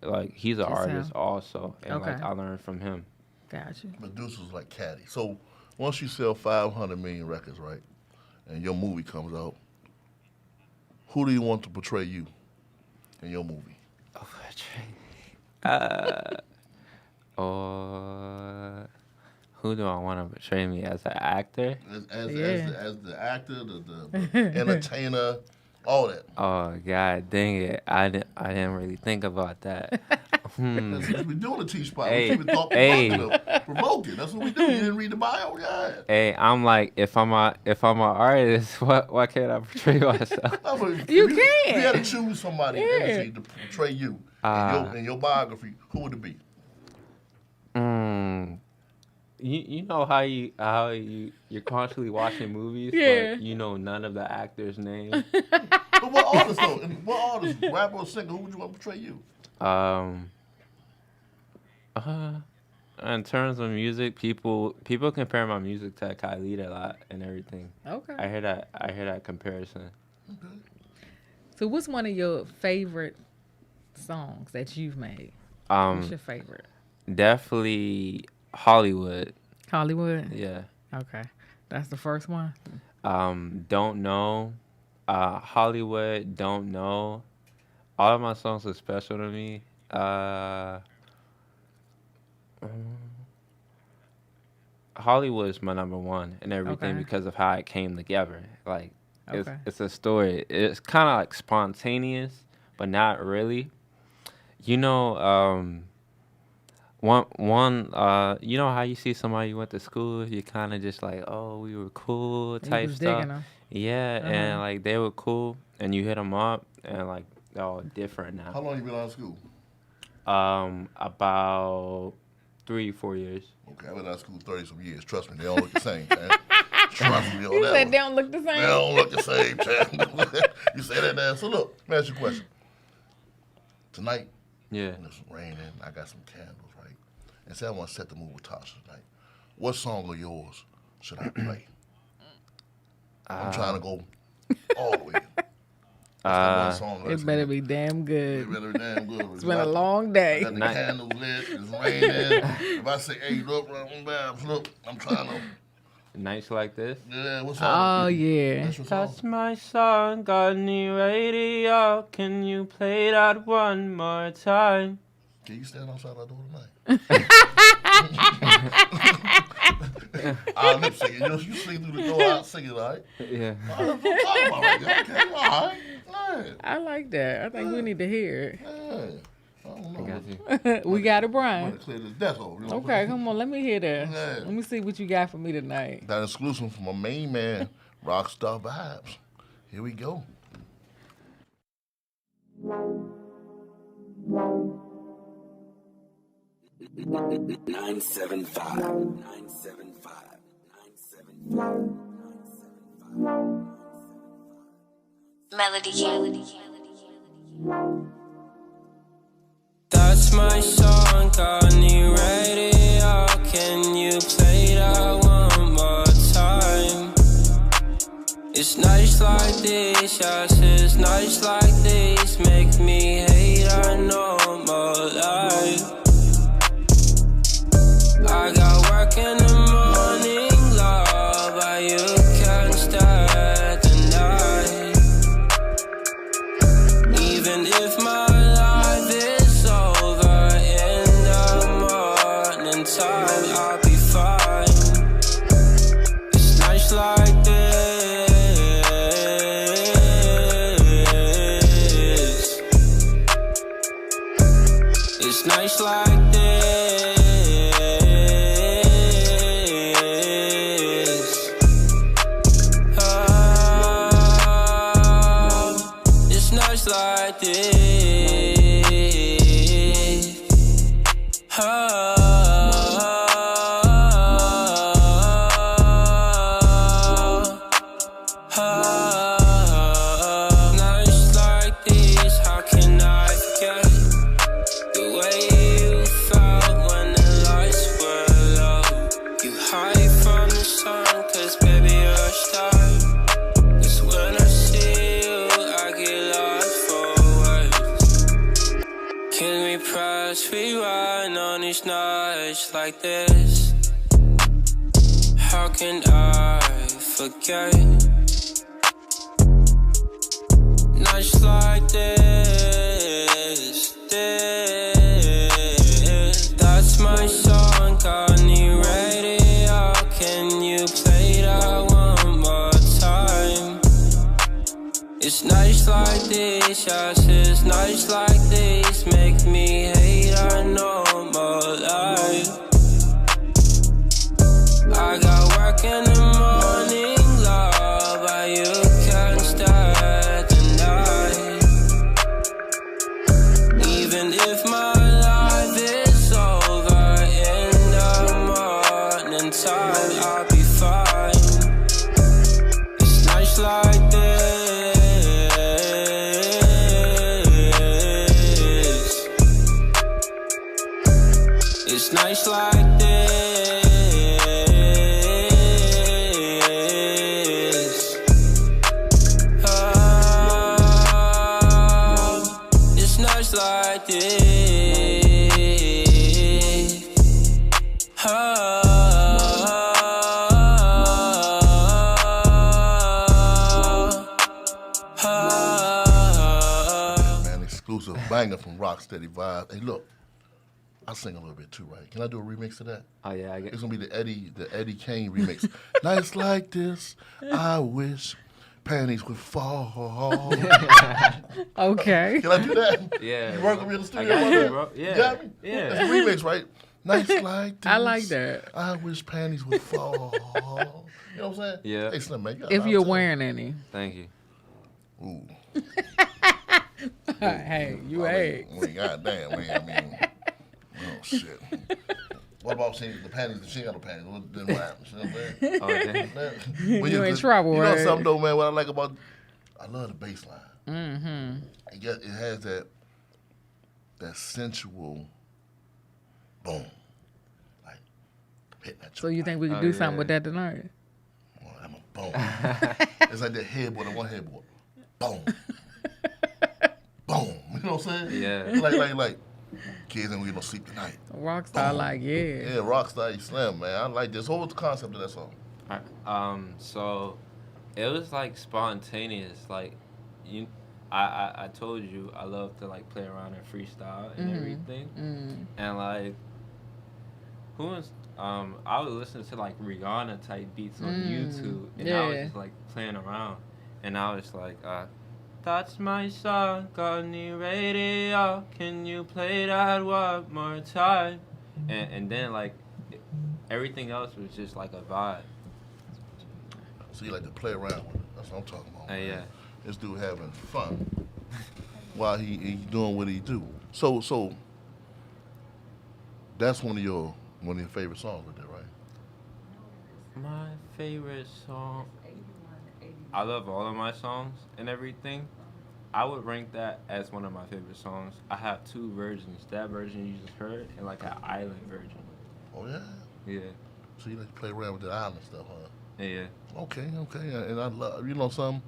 an Just artist him. also, and like Okay. I learned from him. Got you. Producers like Caddy. So once you sell 500 million records, right, and your movie comes out, who do you want to portray you in your movie? Or who do I want to portray me as an actor? As the actor, the entertainer, all that. Oh God, dang it! I didn't really think about that. That's what we do on the T-Spot. Hey, We keep it thought hey. provoking. That's what we do. You didn't read the bio? Yeah. Hey, I'm like, if I'm an artist, why can't I portray myself? You If can. you had to choose somebody in the industry to portray you in your biography, who would it be? You know how you're constantly watching movies, Yeah. but you know none of the actors' names. But what artist, though? What artist, rapper or singer, who would you want to portray you? In terms of music, people compare my music to Khalid a lot and everything. Okay. I hear that comparison. So what's one of your favorite songs that you've made? What's your favorite? Definitely Hollywood. Hollywood? Yeah. Okay. That's the first one? Don't Know. Hollywood, Don't Know. All of my songs are special to me. Hollywood is my number one and everything Okay. because of how it came together. Like, Okay. it's a story. It's kind of like spontaneous, but not really. You know, you know how you see somebody you went to school with, you kind of just like, oh, we were cool type was stuff. digging 'em. Yeah, and like they were cool, and you hit them up, and like they're all different How now. long you been out of school? About 3-4 years. Okay, I've been out of school 30-some years. Trust me, they don't look the same, man. Trust me on You that said one. they don't look the They same? don't look the same, Chad. You say that now. So look, let me ask you a question. Tonight, Yeah. when it's raining, I got some candles, right? And say I want to set the mood with Tasha tonight. What song of yours should I play? I'm trying to go all the way. What's that one song that's It better be damn It good. better be damn good. It's been a long day. Got the candles lit, it's raining. If I say, hey, look, I'm trying to, Nights like this. yeah, what's Oh, up? yeah. That's your song. That's my song on the radio. Can you play that one more time? Can you stand outside our door tonight? I'll lip sync it. You sing through the door, I'll sing it, all right? Yeah. All right, I'm talking about right there. Okay, all right. Yeah, I like that. I think we need to hear yeah. I don't know. I got you. it. We got it, I'm Brian. gonna clear this desk over. You know what I'm Okay, saying? come on. Let me hear that. Yeah. Let me see what you got for me tonight. That exclusive from my main man, Rockstar Vibes. Here we go. Melody. That's my song on the radio. Can you play that one more time? It's nights like this, yes, it's nights like this make me hate our normal life. I got work in the morning, love, but you can't stay the night. Even if my life is over in the morning time, I'll be fine. It's nights like this nights like this. Oh, it's nights like this. Oh, nights like these, how can I forget the way you felt when the lights were low? You hide from the sun, cause baby you're a star. Cause when I see you, I get lost for words. Can we press rewind on these nights like this? How can I forget nights like this? That's my song on the radio. Can you play that one more time? It's nights like this, yes, it's nights like this. Make me hate our normal life. I got work in the morning, love, but you can't stay the night. Even if my life is over in the morning time, I'll be fine. It's nights like this. It's nights like this. Oh, it's nights like this. Man, exclusive banger from Rocksteady Vibe. Hey, look, I sing a little bit too, right? Can I do a remix of that? Oh yeah, I get. It's gonna be the Eddie Kane remix. Nights like this, I wish panties would fall. Okay. Can I do that? Yeah. You work with me in the studio? I got on you, that? bro. Yeah. You got me? Yeah. It's a remix, right? Nights like this. I like that. I wish panties would fall. You know what I'm saying? Yeah. Hey, Slim, man, you got If a lot you're of talent. wearing any. Thank you. Ooh. Hey, you ain't. Goddamn, man. I mean, oh, shit. What about seeing the panties? She ain't got no panties. Then what happens? You know what I'm saying? Oh, damn. When You in trouble, You know right? something, though, man, what I like about, I love the bass line. Mm-hmm. It has that sensual boom. Like, hitting that So you think we could Oh, do yeah. something with that tonight? Oh, I'm a boom. It's like that headboard and one headboard. Boom. Boom. You know what I'm saying? Yeah. Like, kids ain't gonna get no sleep tonight. Rockstar, Boom. like, yeah. Yeah, Rockstar Slim, man. I like this. What was the concept of that song? Alright, so it was like spontaneous. Like I told you I love to like play around and freestyle and everything. And like who was I would listen to like Rihanna type beats on YouTube, and I was Yeah. just like playing around, and I was like, that's my song on the radio. Can you play that one more time? And then like everything else was just like a vibe. So you like to play around with it. That's what I'm talking about. Man. Yeah. This dude having fun while he doing what he do. So that's one of your favorite songs right there, right? My favorite song. I love all of my songs and everything. I would rank that as one of my favorite songs. I have two versions. That version you just heard and like an island version. Oh yeah. Yeah. So you like to play around with the island stuff, huh? Yeah. Okay. And I love, you know something?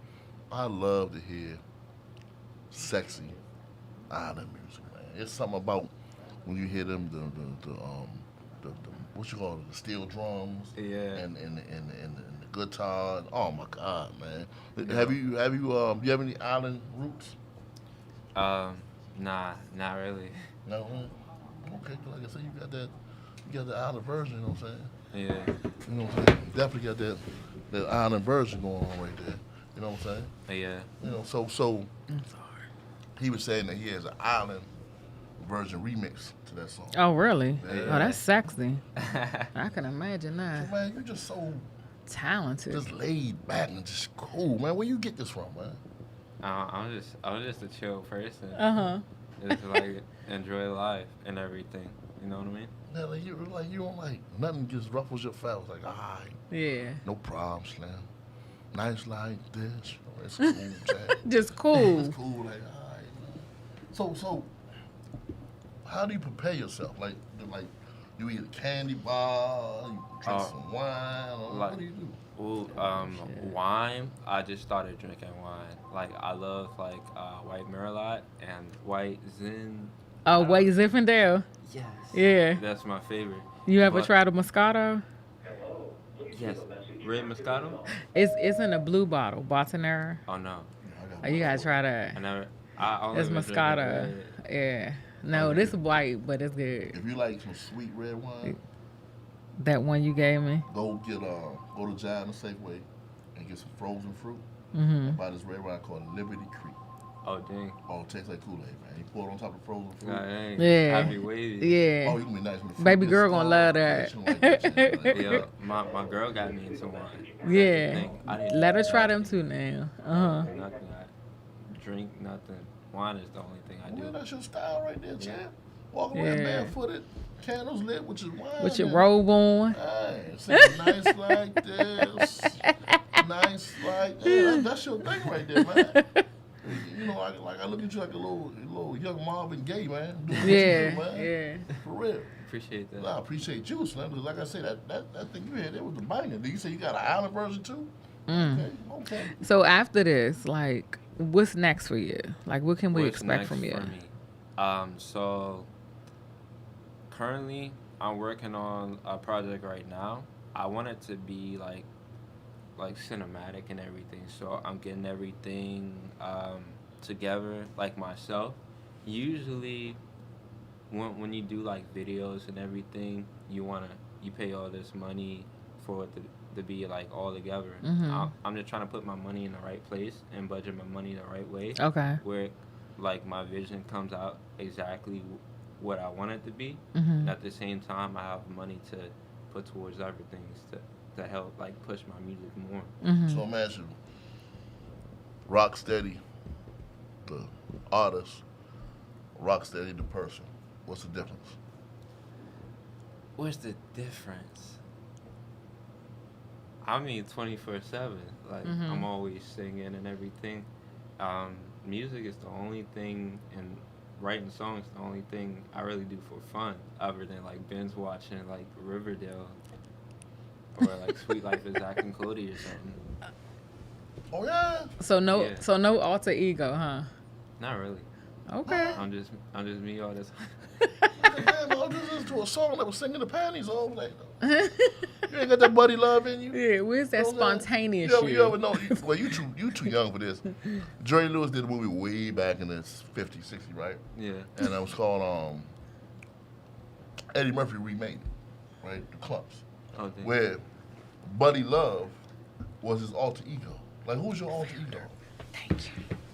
I love to hear sexy island music, man. It's something about when you hear them the what you call it, the steel drums, Yeah. and the guitar. Oh my God, man! Have you have any island roots? Nah, not really. No. Okay, like I said, you got the island version. You know what I'm saying? Yeah. You know what I'm saying? Definitely got that island version going on right there. You know what I'm saying? Yeah. You know, so I'm sorry. he was saying that he has an island version remix to that song. Oh, really? Yeah. Oh, that's sexy. I can imagine that. So, man, you're just so Talented. just laid back and just cool, man. Where you get this from, man? I'm just a chill person. Uh-huh. Just like enjoy life and everything. You know what I mean? Yeah, like you don't like nothing just ruffles your feathers. Like, all right, Yeah. no problem, Slim. Nice like this. It's cool, Jack. Just cool. It's cool, like, all right, man. So, how do you prepare yourself? Like you eat a candy bar, you drink some wine, or what do you do? Well, wine. I just started drinking wine. Like I love like white Merlot and white Zin. Oh, wait, Zinfandel. Yes. Yeah. That's my favorite. You ever But- tried a Moscato? Yes. Red Moscato? It's in a blue bottle, Botanera. Oh no. Oh, you gotta try that. I never. I only It's been drinking Moscato. red. Yeah. No, this is white, but it's good. If you like some sweet red wine, That one you gave me. go to Giant and Safeway and get some frozen fruit. Mm-hmm. And buy this red wine called Liberty Creek. Oh dang. Oh, it tastes like Kool-Aid, man. You pour it on top of frozen fruit. Nah, dang. Yeah. I be wavy. Yeah. Oh, you can be nice with the fruit. Baby It's girl gonna hard. love Yeah, that. she don't like that shit. Like, Yeah, my girl got me into wine. That's the Yeah. thing. I didn't Let her do try nothing. them too now. Uh-huh. Nothing. I drink nothing. Wine is the only thing I Well, do. that's your style right there, champ. Walking Yeah. around barefooted, candles lit with your wine. With your and- robe on. Hey, singing nice like this, nice like that's your thing right there, man. You know, like I look at you like a little young Marvin Gaye, man. Doing what you Yeah. do, man. Yeah. For real. Appreciate that. Nah, I appreciate you, Slim. Because like I said, that thing you had there was the banger. Did you say you got an island version too? Okay. So after this, like, what's next for you? Like, what can we What's expect next from you? for me? So currently I'm working on a project right now. I want it to be like cinematic and everything. So I'm getting everything together like myself. Usually when you do like videos and everything, you pay all this money for it to be like all together. I'm just trying to put my money in the right place and budget my money the right way. Okay. Where like my vision comes out exactly what I want it to be. Mm-hmm. And at the same time, I have money to put towards other things to help like push my music more. Mm-hmm. So I'm asking you, Rocksteady, the artist, Rocksteady, the person. What's the difference? What's the difference? I mean, 24/7. Like I'm always singing and everything. Music is the only thing, and writing songs the only thing I really do for fun, other than like binge watching like Riverdale or like Sweet Life of Zach and Cody or something. Oh yeah. So no, Yeah. so no alter ego, huh? Not really. Okay. I'm just me all the time. Man, I was listening to a song that was singing the panties off. Like, you ain't got that buddy love in you. Yeah, where's that spontaneous you shit? You ever know? Well, you too young for this. Jerry Lewis did a movie way back in the 50s, 60s, right? Yeah. And it was called Eddie Murphy remade it, right? The Clumps, Oh, damn. where Buddy Love was his alter ego. Like, who's your alter ego?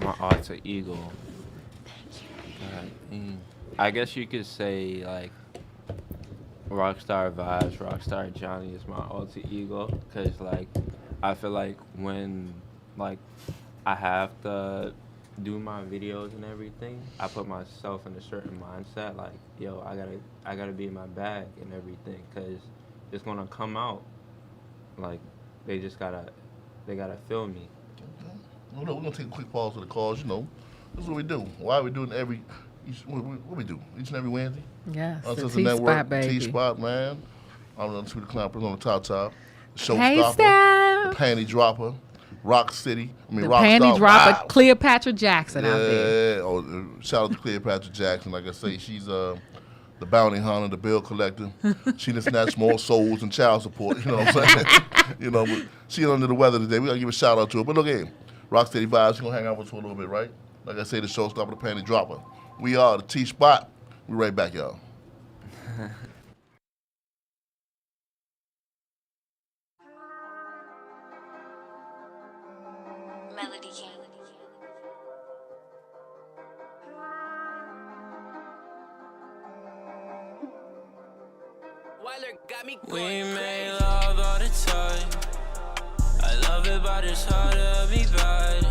My alter ego. God, I guess you could say like Rockstar Vibes, Rockstar Johnny is my alter ego, cause like I feel like when like I have to do my videos and everything, I put myself in a certain mindset. Like, yo, I gotta be in my bag and everything, cause it's gonna come out. Like they gotta feel me. Well, no, we're gonna take a quick pause for the calls. You know, this is what we do. Why are we doing what we do each and every Wednesday? Yes, the Uncensored T-Spot, Network, baby. T-Spot, man. I'm on the Sweet Clampers on the top. Hey, Showstopper, Steph. the Panty Dropper, Rock City. The Rockstar panty dropper, Vibes. Cleopatra Jackson out there. Yeah. Oh, shout out to Cleopatra Jackson. Like I say, she's the bounty hunter, the bill collector. She done snatched more souls than child support. You know what I'm saying? You know, but she's under the weather today. We gotta give a shout out to her. But look here, Rocksteady Vibes. She's gonna hang out with us for a little bit, right? Like I say, the Showstopper, the Panty Dropper. We are the T-Spot. We right back, y'all. Melody King. We make love all the time. I love it, but it's hard to be bad.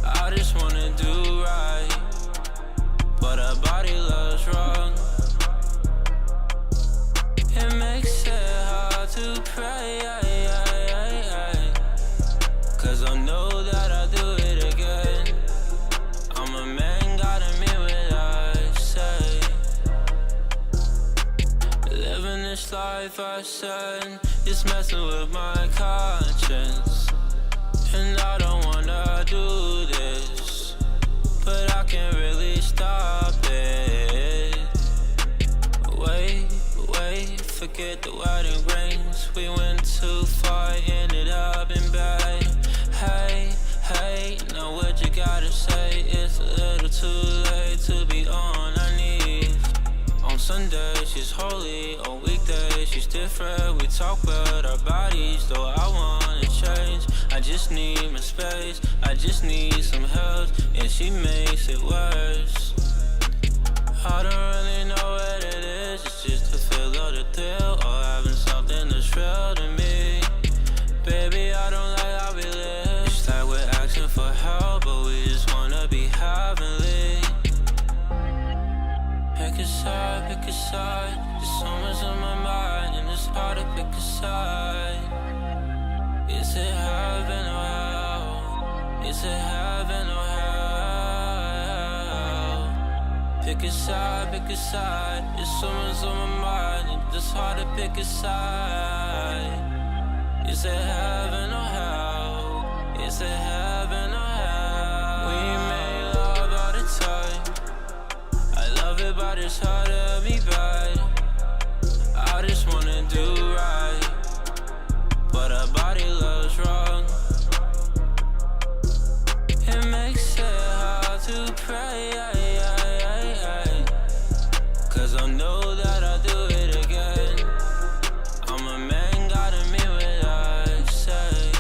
I just wanna do right, but her body loves wrong. It makes it hard to pray, cause I know that I'll do it again. I'm a man, gotta mean what I say. Living this life I said, it's messing with my conscience. And I don't wanna do this, but I can't really stop it. Wait, forget the wedding rings. We went too far, ended up in bed. Hey, now what you gotta say? It's a little too late to be on our knees. On Sunday, she's holy. On weekdays, she's different. We talk about our bodies, though I wanna change. I just need my space. I just need some help, and she makes it worse. I don't really know what it is. It's just the feel of the thrill, or having something that's real to me. Baby, I don't like how we live. It's like we're asking for help, but we just wanna be heavenly. Pick a side, there's so much on my mind, and it's hard to pick a side. Is it heaven or hell? Is it heaven or hell? Pick a side, there's so much on my mind, and it's hard to pick a side. Is it heaven or hell? Is it heaven or hell? We make love all the time. I love it, but it's hard to be bad. I just wanna do right, but her body loves wrong. It makes it hard to pray, cause I know that I'll do it again. I'm a man, gotta mean what I say.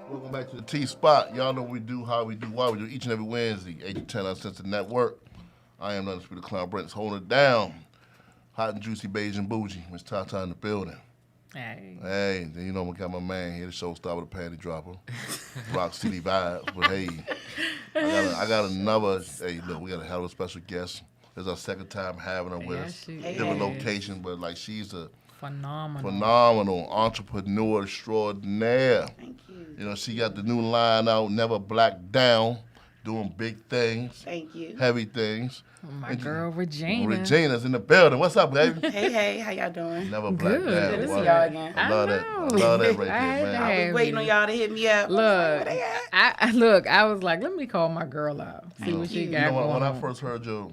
Welcome back to the T-Spot. Y'all know what we do, how we do, why we do each and every Wednesday, 8 to 10 Uncensored Network. I am London Speaker Clown Brent's holding it down. Hot and juicy, beige and bougie. Miss Tata in the building. Hey, then you know we got my man here, the showstar with a panty dropper. Rock City vibes. But hey, I got another, hey, look, we got a hell of a special guest. This is our second time having her with us. Different location, but like she's a phenomenal entrepreneur extraordinaire. Thank you. You know, she got the new line out, Never Black Down, doing big things. Thank you. Heavy things. My girl Regina. Regina's in the building. What's up, baby? Hey, how y'all doing? Never Black Down. Good to see y'all again. I love that. I love that right there, man. I was waiting on y'all to hit me up. Look, I was like, let me call my girl out. See what she got You know, going when on. I first heard the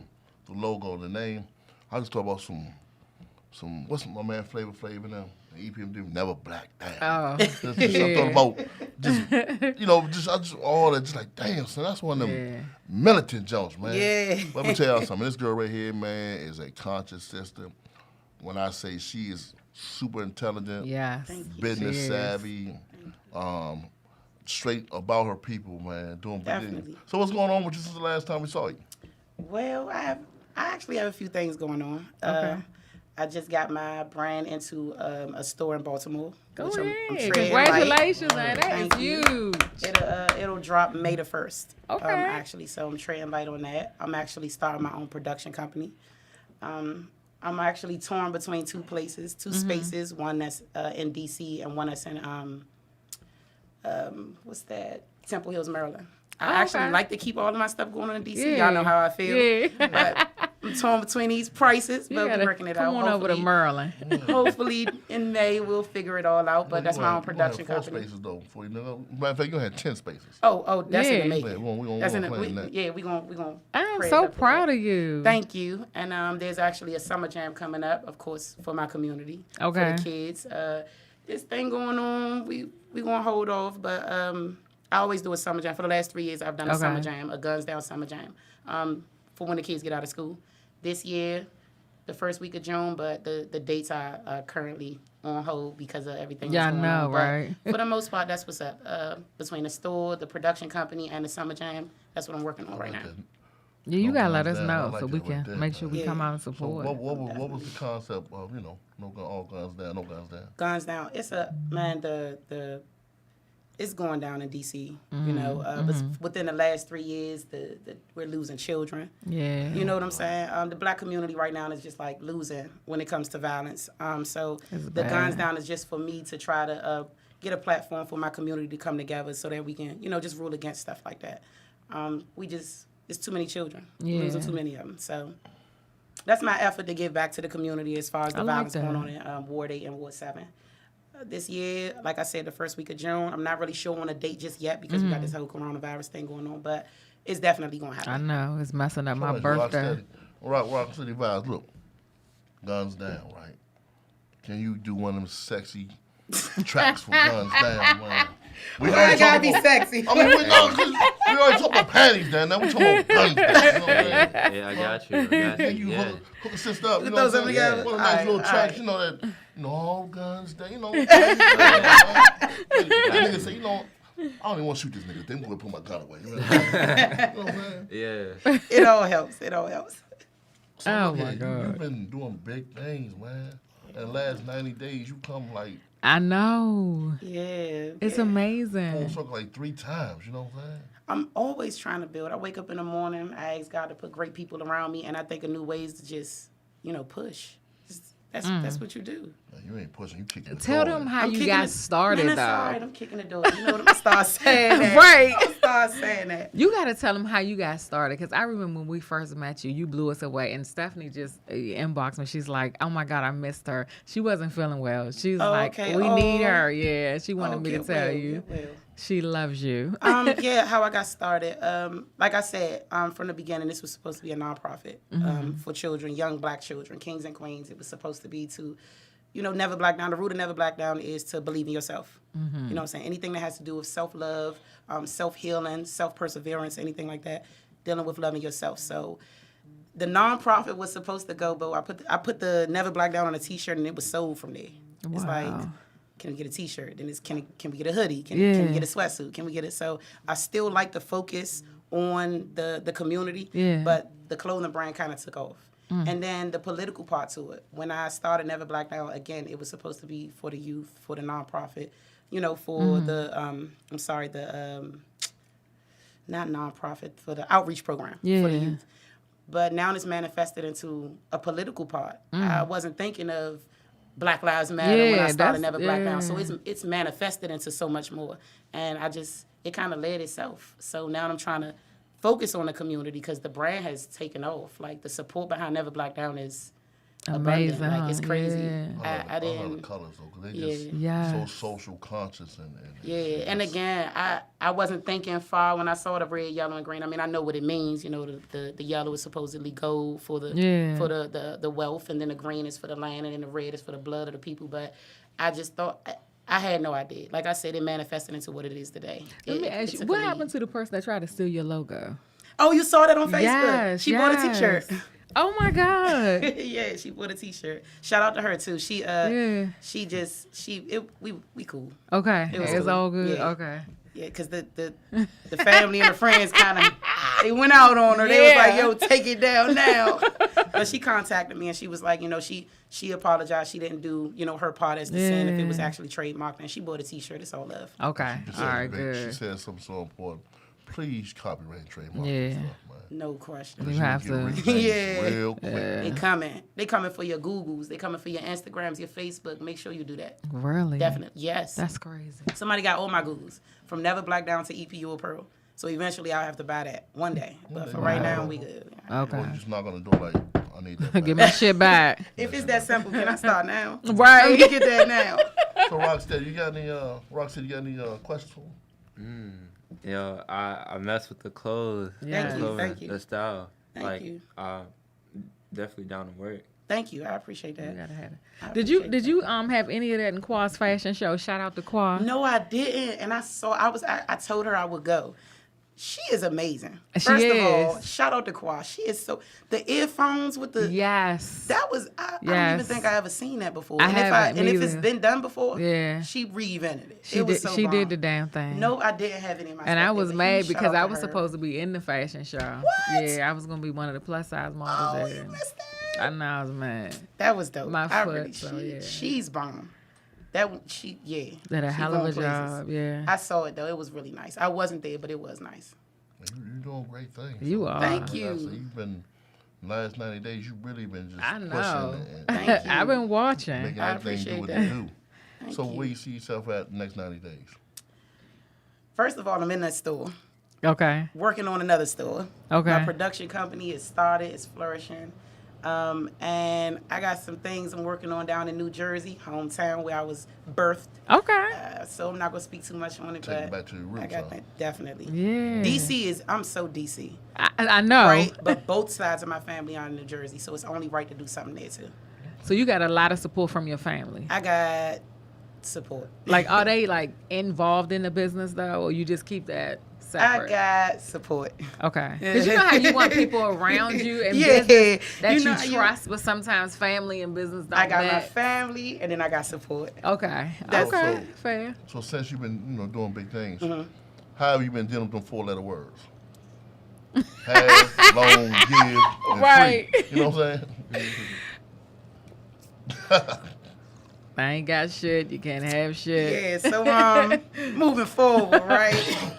logo, the name, I just thought about some what's my man Flavor now? EPMD, Never Black Down. Oh, just I thought about just all that, just like damn, son, that's one of them militant jumps, man. Yeah. Let me tell y'all something. This girl right here, man, is a conscious sister. When I say she is super intelligent, business savvy, straight about her people, man, doing big things. Definitely. So what's going on with you since the last time we saw you? Well, I actually have a few things going on. Okay. I just got my brand into a store in Baltimore. Go which ahead. I'm treading light. Congratulations, man. That Thank is you. huge. It'll drop May the 1st. Okay. Actually, so I'm treading light on that. I'm actually starting my own production company. I'm actually torn between two places, two spaces. One that's in D.C. and one that's in what's that? Temple Hills, Maryland. I actually like to keep all of my stuff going on in D.C. Y'all know how I feel. Yeah. But I'm torn between these prices, but we're working it out. Come on over to Maryland. Hopefully in May we'll figure it all out. But that's my own production company. 4 spaces though. Before you know, matter of fact, you had 10 spaces. Oh, that's in the making. That's in the we gonna. I'm so proud of you. Thank you. And there's actually a summer jam coming up, of course, for my community. Okay. For the kids. This thing going on, we gonna hold off, but I always do a summer jam. For the last 3 years, I've done a summer jam, a Guns Down summer jam, for when the kids get out of school. This year, the first week of June, but the dates are currently on hold because of everything Yeah, that's I going know, on. But right? for the most part, that's what's up. Between the store, the production company, and the Summer Jam, that's what I'm working on right now. Yeah, you No gotta let guns us down. I know like so that we right can there, make sure man. we come Yeah. out and So support. what was the concept of, all guns down, no guns down? Guns down. It's a man. The it's going down in DC. But within the last 3 years, we're losing children. Yeah. You know what I'm saying? The black community right now is just like losing when it comes to violence. So It's the bad. guns down is just for me to try to get a platform for my community to come together so that we can, just rule against stuff like that. It's too many children. We're Yeah. losing too many of them. So that's my effort to give back to the community as far as the I like violence going that. on in Ward 8 and Ward 7. This year, like I said, the first week of June, I'm not really sure on a date just yet because we got this whole coronavirus thing going on, but it's definitely going to I happen. know it's messing up my Somebody's birthday. Rock City vibes. Look, guns down, right? Can you do one of them sexy tracks for guns down, man? We Why already it gotta talk be about- sexy? I mean, we already talked about panties down. Now we talking about guns down. You know what I'm saying? Yeah, I got you. Can you Yeah. hook a sister up? You know throw what I'm something saying? together? One of the nice Alright, little tracks, alright. all guns down. That nigga say, I don't even want to shoot this nigga. Then I'm going to put my gun away. You know what I'm saying? Yeah. It all helps. It all helps. So Oh, look my here, God. You've been doing big things, man. In the last 90 days, you come like I know. Yeah. It's full amazing. circle like 3 times. You know what I'm saying? I'm always trying to build. I wake up in the morning, I ask God to put great people around me, and I think of new ways to just, push. That's what you do. Man, you ain't pushing. You kicking the Tell door them in. how I'm you kicking got it- started, Man, though. that's all right. I'm kicking the door. You know what? I'm gonna start saying that. Right. I'm start saying that. You got to tell them how you got started because I remember when we first met you, you blew us away. And Stephanie just inboxed me. She's like, oh, my God, I missed her. She wasn't feeling well. She's like, okay. we need Oh. her. Yeah, she wanted me to Get tell well, you. get well. She loves you. Yeah, how I got started. Like I said, from the beginning, this was supposed to be a nonprofit for children, young black children, kings and queens. It was supposed to be to, never black down. The root of never black down is to believe in yourself. You know what I'm saying? Anything that has to do with self-love, self-healing, self-perseverance, anything like that, dealing with loving yourself. So the nonprofit was supposed to go, but I put the never black down on a T-shirt, and it was sold from there. It's like, Wow. can we get a T-shirt? Then can we get a hoodie? Can Yeah. we get a sweatsuit? Can we get it? So I still like to focus on the community, Yeah. but the clothing brand kind of took off. And then the political part to it. When I started Never Black Down, again, it was supposed to be for the youth, for the nonprofit, for not nonprofit, for the outreach program for the Yeah. youth. But now it's manifested into a political part. I wasn't thinking of Black Lives Matter when I Yeah, started that's- Never Black Down. yeah. So it's manifested into so much more. And it kind of led itself. So now I'm trying to focus on the community because the brand has taken off. Like the support behind Never Black Down is Amazing, abundant. Like it's huh? crazy. Yeah. I I love the didn't. colors, though, because they just Yeah. so Yes. social conscious. And Yeah, and again, I wasn't thinking far when I saw the red, yellow, and green. I mean, I know what it means. The yellow is supposedly gold for the Yeah. for the wealth, and then the green is for the land, and then the red is for the blood of the people. But I just thought I had no idea. Like I said, it manifested into what it is today. Let me It ask you, took what a lead. happened to the person that tried to steal your logo? Oh, you saw that on Facebook? Yes, She bought a yes. T-shirt. Oh, my God. Yeah, she bought a T-shirt. Shout out to her too. She Yeah. we cool. Okay. It was It's cool. all good. Yeah. Okay. Yeah, because the family and the friends kind of, they went out on her. They was like, yo, take it down now. But she contacted me and she was like, she apologized. She didn't do, her part as the sin if it was Yeah. actually trademarked. And she bought a T-shirt. It's all love. Okay. All right, She good. said something so important. Please copyright and trademark Yeah. this stuff, man. No question. You have Get to. rich Yeah. real quick. They coming. They coming for your Googles. They coming for your Instagrams, your Facebook. Make sure you do that. Really? Definitely. Yes. That's crazy. Somebody got all my Googles from Never Black Down to EPU Pearl. So eventually I'll have to buy that one day. But for right now, we good. Okay. Or you just knock on the door like, I need that. Get back. my shit back. If it's that simple, can I start now? Right. Let me get that now. So Rocksteady, you got any questions for me? Yo, I mess with the clothes. Yes. The clothing, Thank you. The style. Thank you. Definitely down to work. Thank you. I appreciate You that. gotta have it. I Did you appreciate have any of that in Qua's fashion show? Shout out to Qua. No, I didn't. And I told her I would go. She is amazing. She First of all, is. shout out to Kwa. She is so the earphones with the Yes. that was I don't Yes. even think I ever seen that before. I and haven't if it's either. been done before, Yeah. she reinvented it. She it was did. so She bomb. did the damn thing. No, I didn't have any in my And stuff. I They was were mad huge. Shout because out I to was her. supposed to be in the fashion show. What? Yeah, I was gonna be one of the plus size models Oh, there. you missed that. I know I was mad. That was dope. My I foot, really, so, yeah. She's bomb. Yeah. Did a She hell of going a places. job. Yeah. I saw it though. It was really nice. I wasn't there, but it was nice. You're doing great things. You are. Thank Like I you. said, you've been last 90 days. You've really been just I know. pushing and Thank you. I've been watching. making I everything do appreciate what that. they do. Thank So you. where you see yourself at the next 90 days? First of all, I'm in that store. Okay. Working on another store. Okay. My production company is started, it's flourishing. And I got some things I'm working on down in New Jersey, hometown where I was birthed. Okay. So I'm not gonna speak too much on it, Take it but back to the roots, I got huh? that definitely. Yeah. DC is I'm so DC, I know. right? But both sides of my family are in New Jersey, so it's only right to do something there too. So you got a lot of support from your family. I got support. Like, are they like involved in the business though, or you just keep that I separate? got support. Okay. Because you know how you want people around you in Yeah. business that You you, know how you- trust, but sometimes family and business don't I got my match. family, and then I got support. Okay. That's okay. it. Fair. So since you've been, doing big things, Mm-hmm. how have you been dealing with them 4-letter words? Have, long, give, and Right. free. You know what I'm saying? I ain't got shit. You can't have shit. Yeah, so moving forward, right?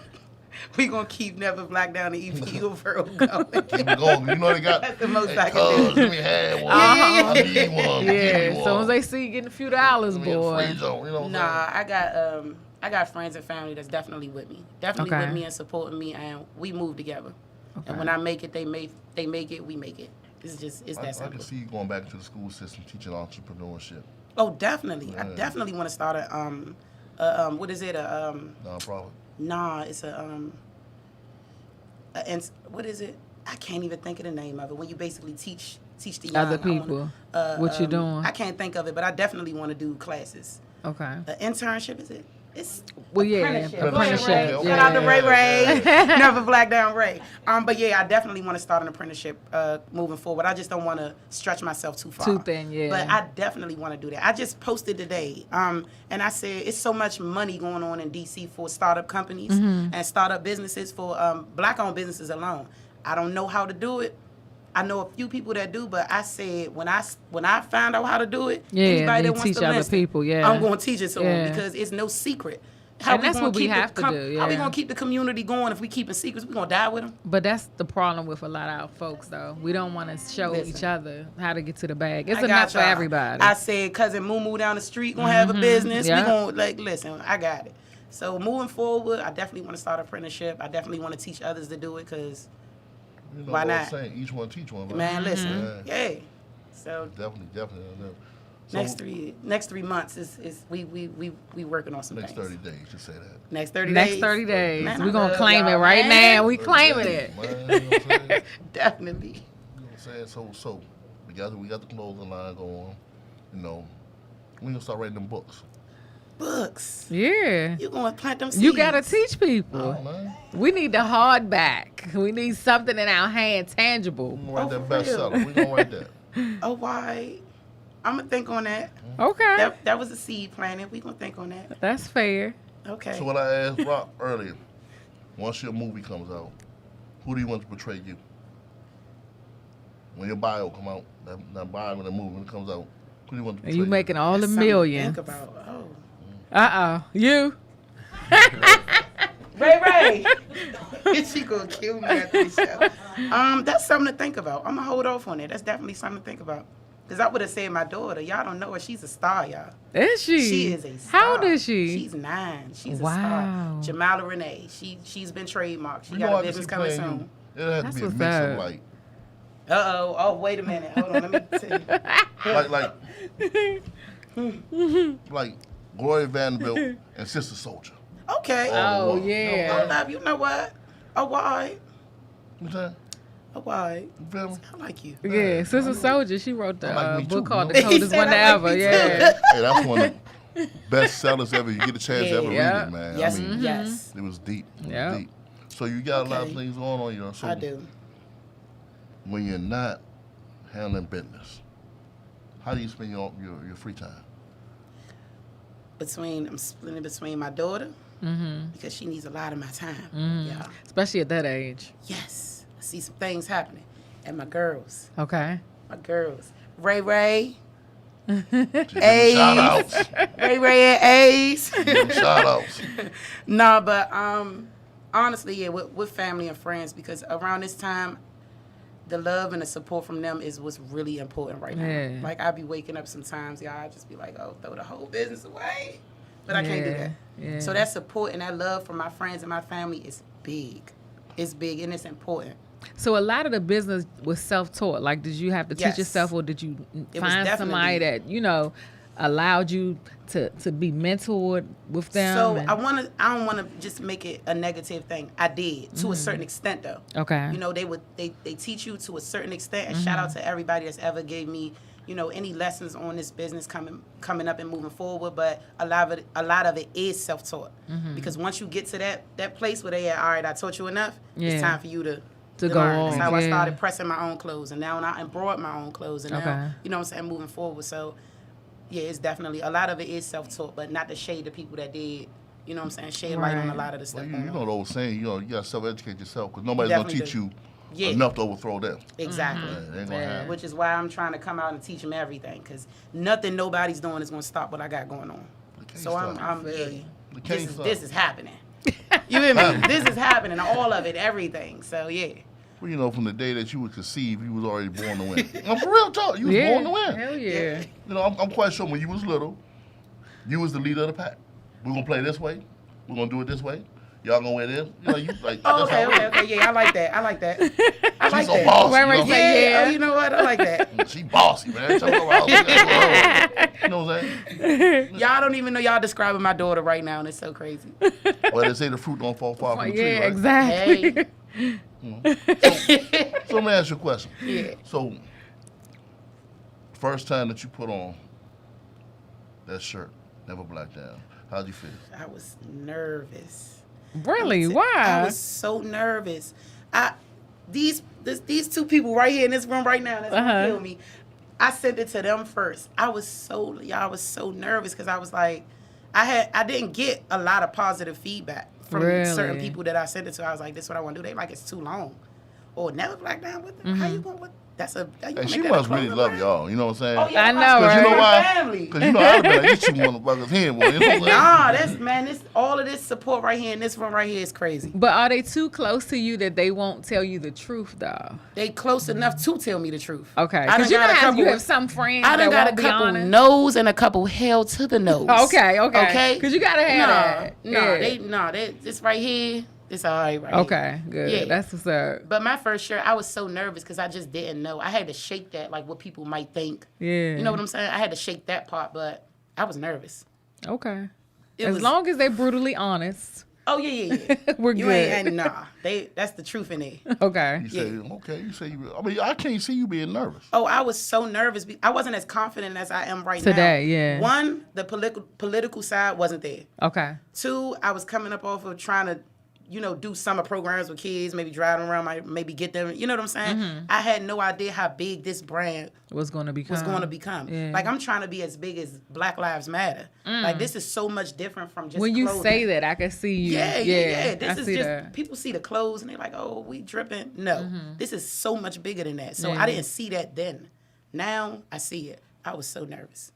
We gonna keep Never Black Down the EP over going. Keep it going. You know they got. That's the most hey, I can cuz, do. let me have one. Uh-huh. I need one. Yeah. Give me As soon one. as they see you getting a few dollars, Give me a boy. free zone, you know what I'm Nah, I got friends and family that's definitely with me, definitely Okay. with me and supporting me, and we move together. Okay. And when I make it, they make it, we make it. It's saying? that I simple. can see you going back into the school system teaching entrepreneurship. Oh, definitely. I Yeah. definitely want to start what is it? Nonprofit. Nah, it's what is it? I can't even think of the name of it. When you basically teach the young. Other I wanna- people. What you doing? I can't think of it, but I definitely want to do classes. Okay. An internship, is it? It's Well, yeah, apprenticeship. apprenticeship, Go ahead, Ray. yeah. Shout out to Ray Ray. Never Black Down Ray. But yeah, I definitely want to start an apprenticeship moving forward. I just don't want to stretch myself too far. Too thin, yeah. But I definitely want to do that. I just posted today, and I said it's so much money going on in DC for startup companies Mm-hmm. and startup businesses for black-owned businesses alone. I don't know how to do it. I know a few people that do, but I said when I find out how to do it, Yeah, anybody then that wants teach to other listen, people, yeah. I'm going to teach it to Yeah. them because it's no secret. And that's gonna what we keep the have to do, How we yeah. gonna keep the community going if we keeping secrets? We gonna die with them. But that's the problem with a lot of our folks, though. We don't want to show Listen. each other how to get to the bag. It's I got enough for y'all. everybody. I said, cousin Moo down the street gonna have a business. yeah. We gonna listen. I got it. So moving forward, I definitely want to start an apprenticeship. I definitely want to teach others to do it because You know Why what I'm not? saying? Each one teach one. Right? man, listen, Yeah. yeah. So Definitely. So next 3 months is we working on some next things. 30 days, just say that. Next 30 Next days. 30 days. Man, We're I going to love claim it y'all, right man. now. We claiming it. Man, you know what I'm saying? Definitely. You know what I'm saying? So we got the clothing line going. You know, we gonna start writing them books. Books. Yeah. You gonna plant them seeds. You got to teach people. Oh, man. We need the hardback. We need something in our hand, tangible. We gonna write that for real. bestseller. We gonna write that. Oh, why? I'm gonna think on that. Okay. That was a seed planted. We gonna think on that. That's fair. Okay. So what I asked Rock earlier, once your movie comes out, who do you want to portray you? When your bio come out, that bio of the movie when it comes out, who do you want to And portray you making all the That's something to millions. Think about. Oh. You? Ray. She gonna kill me after this show. That's something to think about. I'm gonna hold off on it. That's definitely something to think about. Cause I would have said my daughter. Y'all don't know her. She's a star, y'all. Is she? She is a star. How old is she? She's 9. She's Wow. a star. Jamala Renee. She's been trademarked. She You got know, a I can business see coming playing soon. you. It'll have That's to be a what's mix of up. like Oh, wait a minute. Hold on, let me tell you. like Gloria Vanderbilt and Sister Soldier. Okay. Oh, Hold yeah. Hold up, you know what? Oh, why? You know what I'm saying? Oh, why? You feel me? I like you. Yeah, Sister Soldier. She wrote the I like me book too, called you The know? He Coldest said One I like Ever. me too. Yeah. Hey, that's one of the best sellers ever. You get a chance to ever Yeah. read it, man. Yes, I mean, yes. it was deep. It was Yeah. deep. So you got a lot of Okay. things going on you. So I do. when you're not handling business, how do you spend your free time? I'm splitting between my daughter because she needs a lot of my time. Yeah. Especially at that age. Yes. I see some things happening. And my girls. Okay. My girls. Ray. A's. Shout outs. Ray and A's. Shout outs. No, but honestly, yeah, with family and friends, because around this time, the love and the support from them is what's really important right now. Yeah. Like, I be waking up sometimes, y'all, I just be like, oh, throw the whole business away. But I can't do that. Yeah. So that support and that love from my friends and my family is big. It's big and it's important. So a lot of the business was self-taught. Like, did you have to teach Yes. yourself, or did you It was find somebody definitely- that allowed you to be mentored with them? So and- I don't wanna just make it a negative thing. I did to a certain extent though. Okay. They teach you to a certain extent, and shout out to everybody that's ever gave me, any lessons on this business coming up and moving forward. But a lot of it is self-taught, because once you get to that place where they are, all right, I taught you enough. Yeah. It's time for you to go learn. on. That's how I Yeah. started pressing my own clothes, and now I embroidered my own clothes, and Okay. now you know what I'm saying, moving forward. So yeah, it's definitely a lot of it is self-taught, but not to shade the people that did. You know what I'm saying? Shed light on a Right. lot of the stuff. Well, going you on. know the old saying, you got to self-educate yourself because nobody's going to Definitely teach do. you Yeah. enough to overthrow them. Exactly. It ain't going to happen. Which is why I'm trying to come out and teach them everything, because nothing nobody's doing is going to stop what I got going on. So I'm this is happening. You hear me? This is happening, all of it, everything. So yeah. Well, from the day that you were conceived, you was already born to win. I'm for real talk. You was born to win. Hell yeah. I'm quite sure when you was little, you was the leader of the pack. We're going to play this way. We're going to do it this way. Y'all going to wear this. Oh, okay. Yeah, I like that. I like that. She's so bossy. Yeah. Oh, you know what? I like that. She bossy, man. Tell her about you know what I'm saying? Y'all don't even know y'all describing my daughter right now, and it's so crazy. Well, they say the fruit don't fall far from the tree, Yeah, right? exactly. Hey. So let me ask you a question. Yeah. So, first time that you put on that shirt, Never Black Down, how'd you feel? I was nervous. Really? Why? I was so nervous. These two people right here in this room right now that's gonna kill me. I sent it to them first. I was so nervous because I was like, I didn't get a lot of positive feedback from certain Really? people that I sent it to. I was like, this is what I want to do. They like, it's too long. Or Never Black Down with them. How you going with? That's a. And she must really love y'all. You know what I'm saying? Oh, yeah, I know, Cause you know right? why? Family. Because you know I'd have been like, these two motherfuckers here, boy. You know what I'm saying? Nah, this all of this support right here in this room right here is crazy. But are they too close to you that they won't tell you the truth, though? They close enough to tell me the truth. Okay. I done Because you got have some friends I done that got won't a be couple honest. no's and a couple hell to the nose. Okay. Okay. Because you got to have that. Yeah. This right here, this all right right Okay, good. Yeah. That's what's up. But my first shirt, I was so nervous because I just didn't know. I had to shake that, like what people might think. Yeah. You know what I'm saying? I had to shake that part, but I was nervous. Okay. It As was- long as they brutally honest, Oh yeah. we're You good. ain't nah. That's the truth in there. Okay. You say, okay, you say, I mean, I can't see you being nervous. Oh, I was so nervous. I wasn't as confident as I am right now. Today, yeah. One, the political side wasn't there. Okay. Two, I was coming up off of trying to, do summer programs with kids, maybe drive them around, maybe get them, you know what I'm saying? Mm-hmm. I had no idea how big this brand What's going to become? was going to become. Yeah. Like, I'm trying to be as big as Black Lives Matter. Like, this is so much different from just When you clothing. say that, I can see you. Yeah. This I is see just, that. people see the clothes and they're like, oh, we dripping. No, this is so much bigger than that. So Yeah. I didn't see that then. Now I see it. I was so nervous.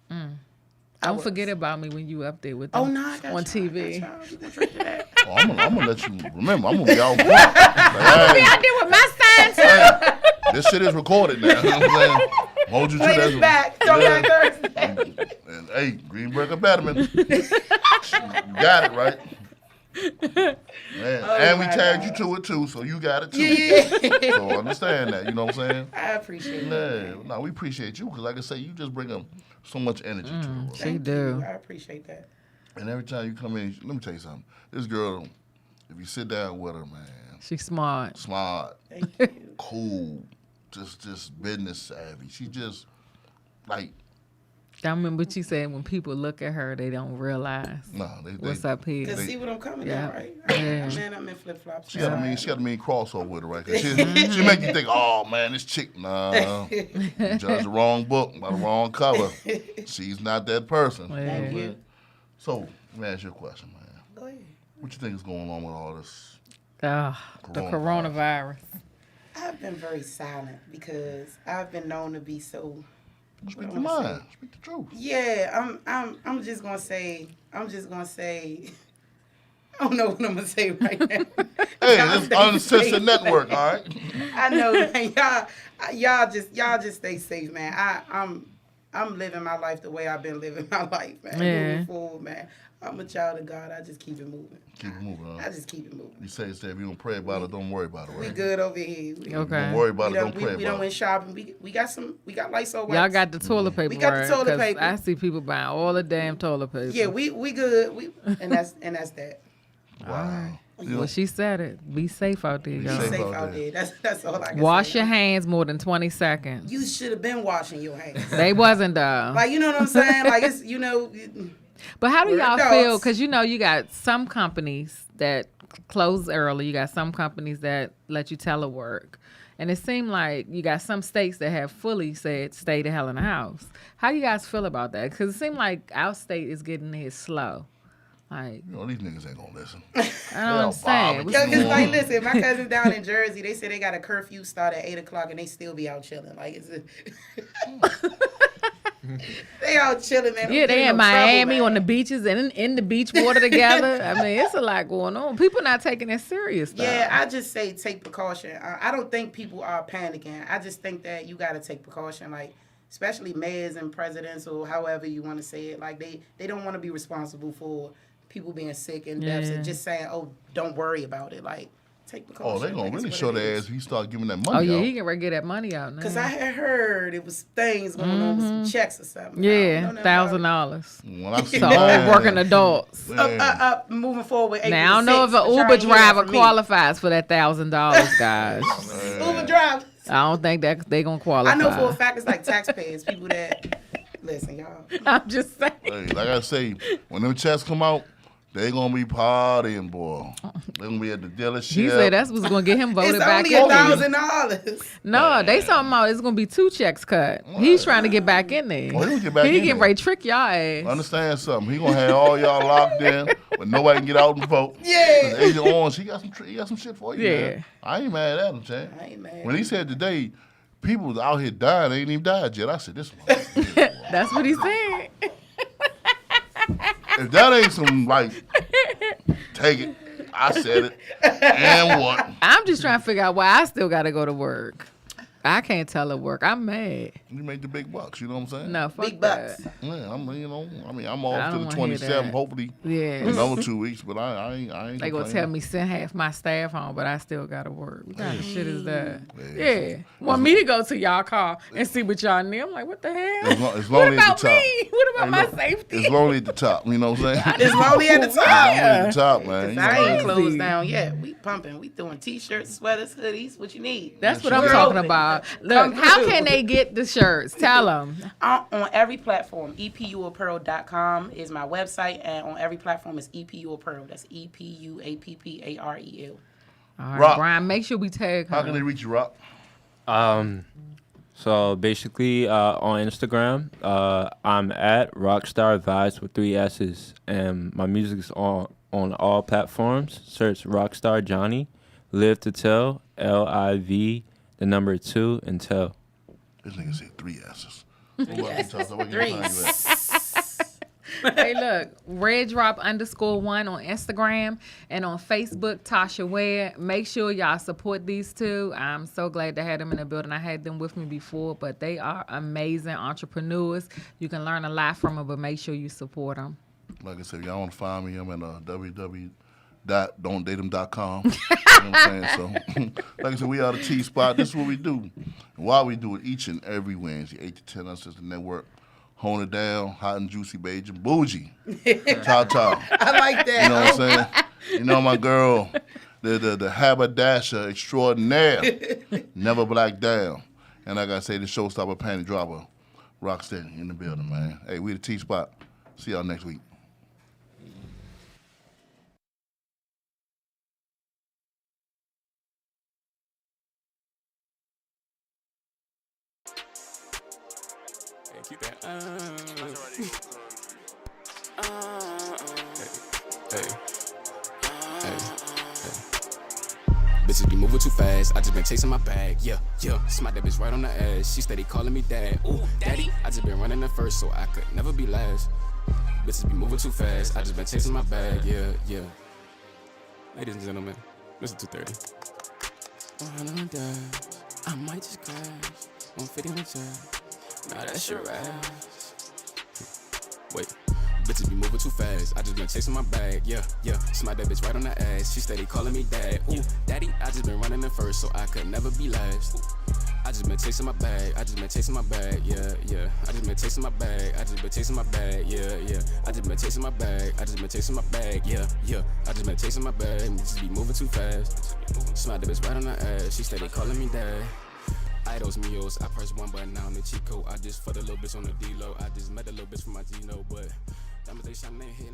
Don't forget about me when you up there with them Oh, no, I got on y'all, TV. I got y'all. You gonna drink to that? Oh, I'm gonna let you remember. I'm gonna be out front. Like, I did with my sign too. this shit is recorded now. You know what I'm saying? Hold you to Play that. this back. Don't back Thursday. And hey, Greenberg Betterman. You got it, right? Man. And we my tagged God. you to it too, so you got it too. Yeah. So understand that, you know what I'm saying? I appreciate that. Yeah, no, we appreciate you because, like I say, you just bring up so much energy to the world. She do. I appreciate that. And every time you come in, let me tell you something. This girl, if you sit down with her, man, She's smart. smart, Thank you. cool, just business savvy. She just like I remember what you said. When people look at her, they don't realize what's up here. Cause see what I'm coming Yeah. at, right? Yeah. Man, I'm in flip flops. She got a mean crossover with her, right? 'Cause she make you think, oh man, this chick, nah, you judge the wrong book by the wrong cover. She's not that person. Thank you. So let me ask you a question, man. Go ahead. What you think is going on with all this? The coronavirus. I've been very silent because I've been known to be so. Speak your mind. Speak the truth. Yeah, I'm just gonna say. I don't know what I'm gonna say right now. Hey, this Uncensored Network, all right? I know, man. Y'all just stay safe, man. I'm living my life the way I've been living my life, man. Yeah. Moving forward, man. I'm a child of God. I just keep it moving. Keep it moving, huh? I just keep it moving. You say if you don't pray about it, don't worry about it, right? We good over here. Okay. Don't worry about it, don't pray We about done went shopping. We got Lysol wipes. Y'all got the toilet paper. We got the toilet 'Cause paper. I see people buying all the damn toilet paper. Yeah, we good. And that's that. Wow. Well, she said it. Be safe out there, y'all. Safe out there. That's all I can Wash say. your hands more than 20 seconds. You should have been washing your hands. They wasn't though. Like, you know what I'm saying? Like, it's, But how do We're y'all adults. feel? Because you got some companies that close early. You got some companies that let you telework. And it seemed like you got some states that have fully said, stay the hell in the house. How do you guys feel about that? Because it seemed like our state is getting here slow. Like, these niggas ain't gonna listen. I don't understand. Yo, cause like, listen, my cousin down in Jersey, they say they got a curfew start at 8:00 and they still be out chilling. Like, they out chilling, man. Yeah, they in Miami on the beaches and in the beach water together. I mean, it's a lot going on. People not taking it serious, though. Yeah, I just say take precaution. I don't think people are panicking. I just think that you got to take precaution, like, especially mayors and presidents or however you want to say it. Like, they don't want to be responsible for people being sick and deaths and just saying, oh, don't worry about it. Like, take precaution. Oh, they gonna really show their ass if he start giving that money Oh, yeah, out. he can ready to get that money out now. Because I had heard it was things going on with some checks or something. Yeah, $1,000. When I see So that, all working adults. Moving forward. Now, I don't know if an Uber driver qualifies for that $1,000, guys. Uber drivers. I don't think that they gonna qualify. I know for a fact it's like taxpayers, people that listen, y'all. I'm just saying. Hey, like I say, when them checks come out, they gonna be partying, boy. They gonna be at the dealership. He said that's what's gonna get him voted back in. It's only $1,000. No, they talking about it's gonna be 2 checks cut. He's trying to get back in there. Well, he'll get back he in getting there. ready to trick y'all ass. Understand something? He gonna have all y'all locked in, but nobody can get out and vote. Yeah. 'Cause Agent Orange, he got some shit for you. Yeah. Man. I ain't mad at him, Chad. I ain't mad. When he said today, people was out here dying, they ain't even died yet. I said, this one. That's what he said. If that ain't some, like, take it. I said it. And what? I'm just trying to figure out why I still gotta go to work. I can't tell her work. I'm mad. You make the big bucks, you know what I'm saying? No, fuck Big bucks. that. Yeah, I'm I off to don't the wanna hear 27th, that. hopefully. Yeah. Another 2 weeks, but I ain't They gonna complaining. tell me send half my staff home, but I still gotta work. What kind of shit is that? Yeah. Yeah. Want me to go to y'all car and see what y'all need? I'm like, what the hell? It's What lonely at about the top. me? What about Hey, my look, safety? It's lonely at the top, you know what I'm saying? It's lonely at the top. It's lonely at the top, man. You know I what ain't I mean? closed down yet. We pumping. We doing t-shirts, sweaters, hoodies. What you need? That's what I'm We're talking open. about. Come Look, how through. can they get the shirts? Tell them. On every platform, epuapparel.com is my website, and on every platform is epuapparel. That's EPUAPPAREL. All right, Rock. Brian, make sure we tag How can they her. reach you, Rock? So basically, on Instagram, I'm at Rockstar Vibes with 3 S's, and my music's on all platforms. Search Rockstar Johnny, Live to Tell, LIV, the number 2, and tell. This nigga said 3 S's. Three. Hey, look, RedDrop_1 on Instagram and on Facebook, Tasha Ware. Make sure y'all support these two. I'm so glad to have them in the building. I had them with me before, but they are amazing entrepreneurs. You can learn a lot from them, but make sure you support them. Like I said, if y'all want to find me, I'm at www.don'tdate'em.com. You know what I'm saying? So, like I said, we are the T-Spot. This is what we do. And why we do it each and every Wednesday, 8 to 10, Uncensored Network. Hone it down, hot and juicy, beige and bougie. Ta-ta. I like that. You know what I'm saying? You know my girl, the haberdasher extraordinaire, never black down. And like I say, the showstopper, panty dropper, Rocksteady in the building, man. Hey, we the T-Spot. See y'all next week. Hey, keep that. Hey. Bitches be moving too fast, I just been chasing my bag, yeah. Smack that bitch right on the ass, she steady calling me dad. Ooh, daddy, I just been running the first, so I could never be last. Bitches be moving too fast, I just been chasing my bag, yeah. Ladies and gentlemen, Mr. 230. I might just crash, 150 on the track, now that's your ass. Wait. Bitches be moving too fast, I just been chasing my bag, yeah. Smack that bitch right on the ass, she steady calling me dad. Ooh, daddy, I just been running in first, so I could never be last. I just been chasing my bag, yeah. I just been chasing my bag, yeah. I just been chasing my bag, yeah. I just been chasing my bag, yeah. I just been chasing my bag, yeah. I just been chasing my bag, bitches be moving too fast. Smack that bitch right on the ass, she steady calling me dad. Idos meals, I press one button now on the cheat code. I just fucked a little bitch on the D-Lo. I just met a little bitch from my Gino, but that was they shot, they hitting.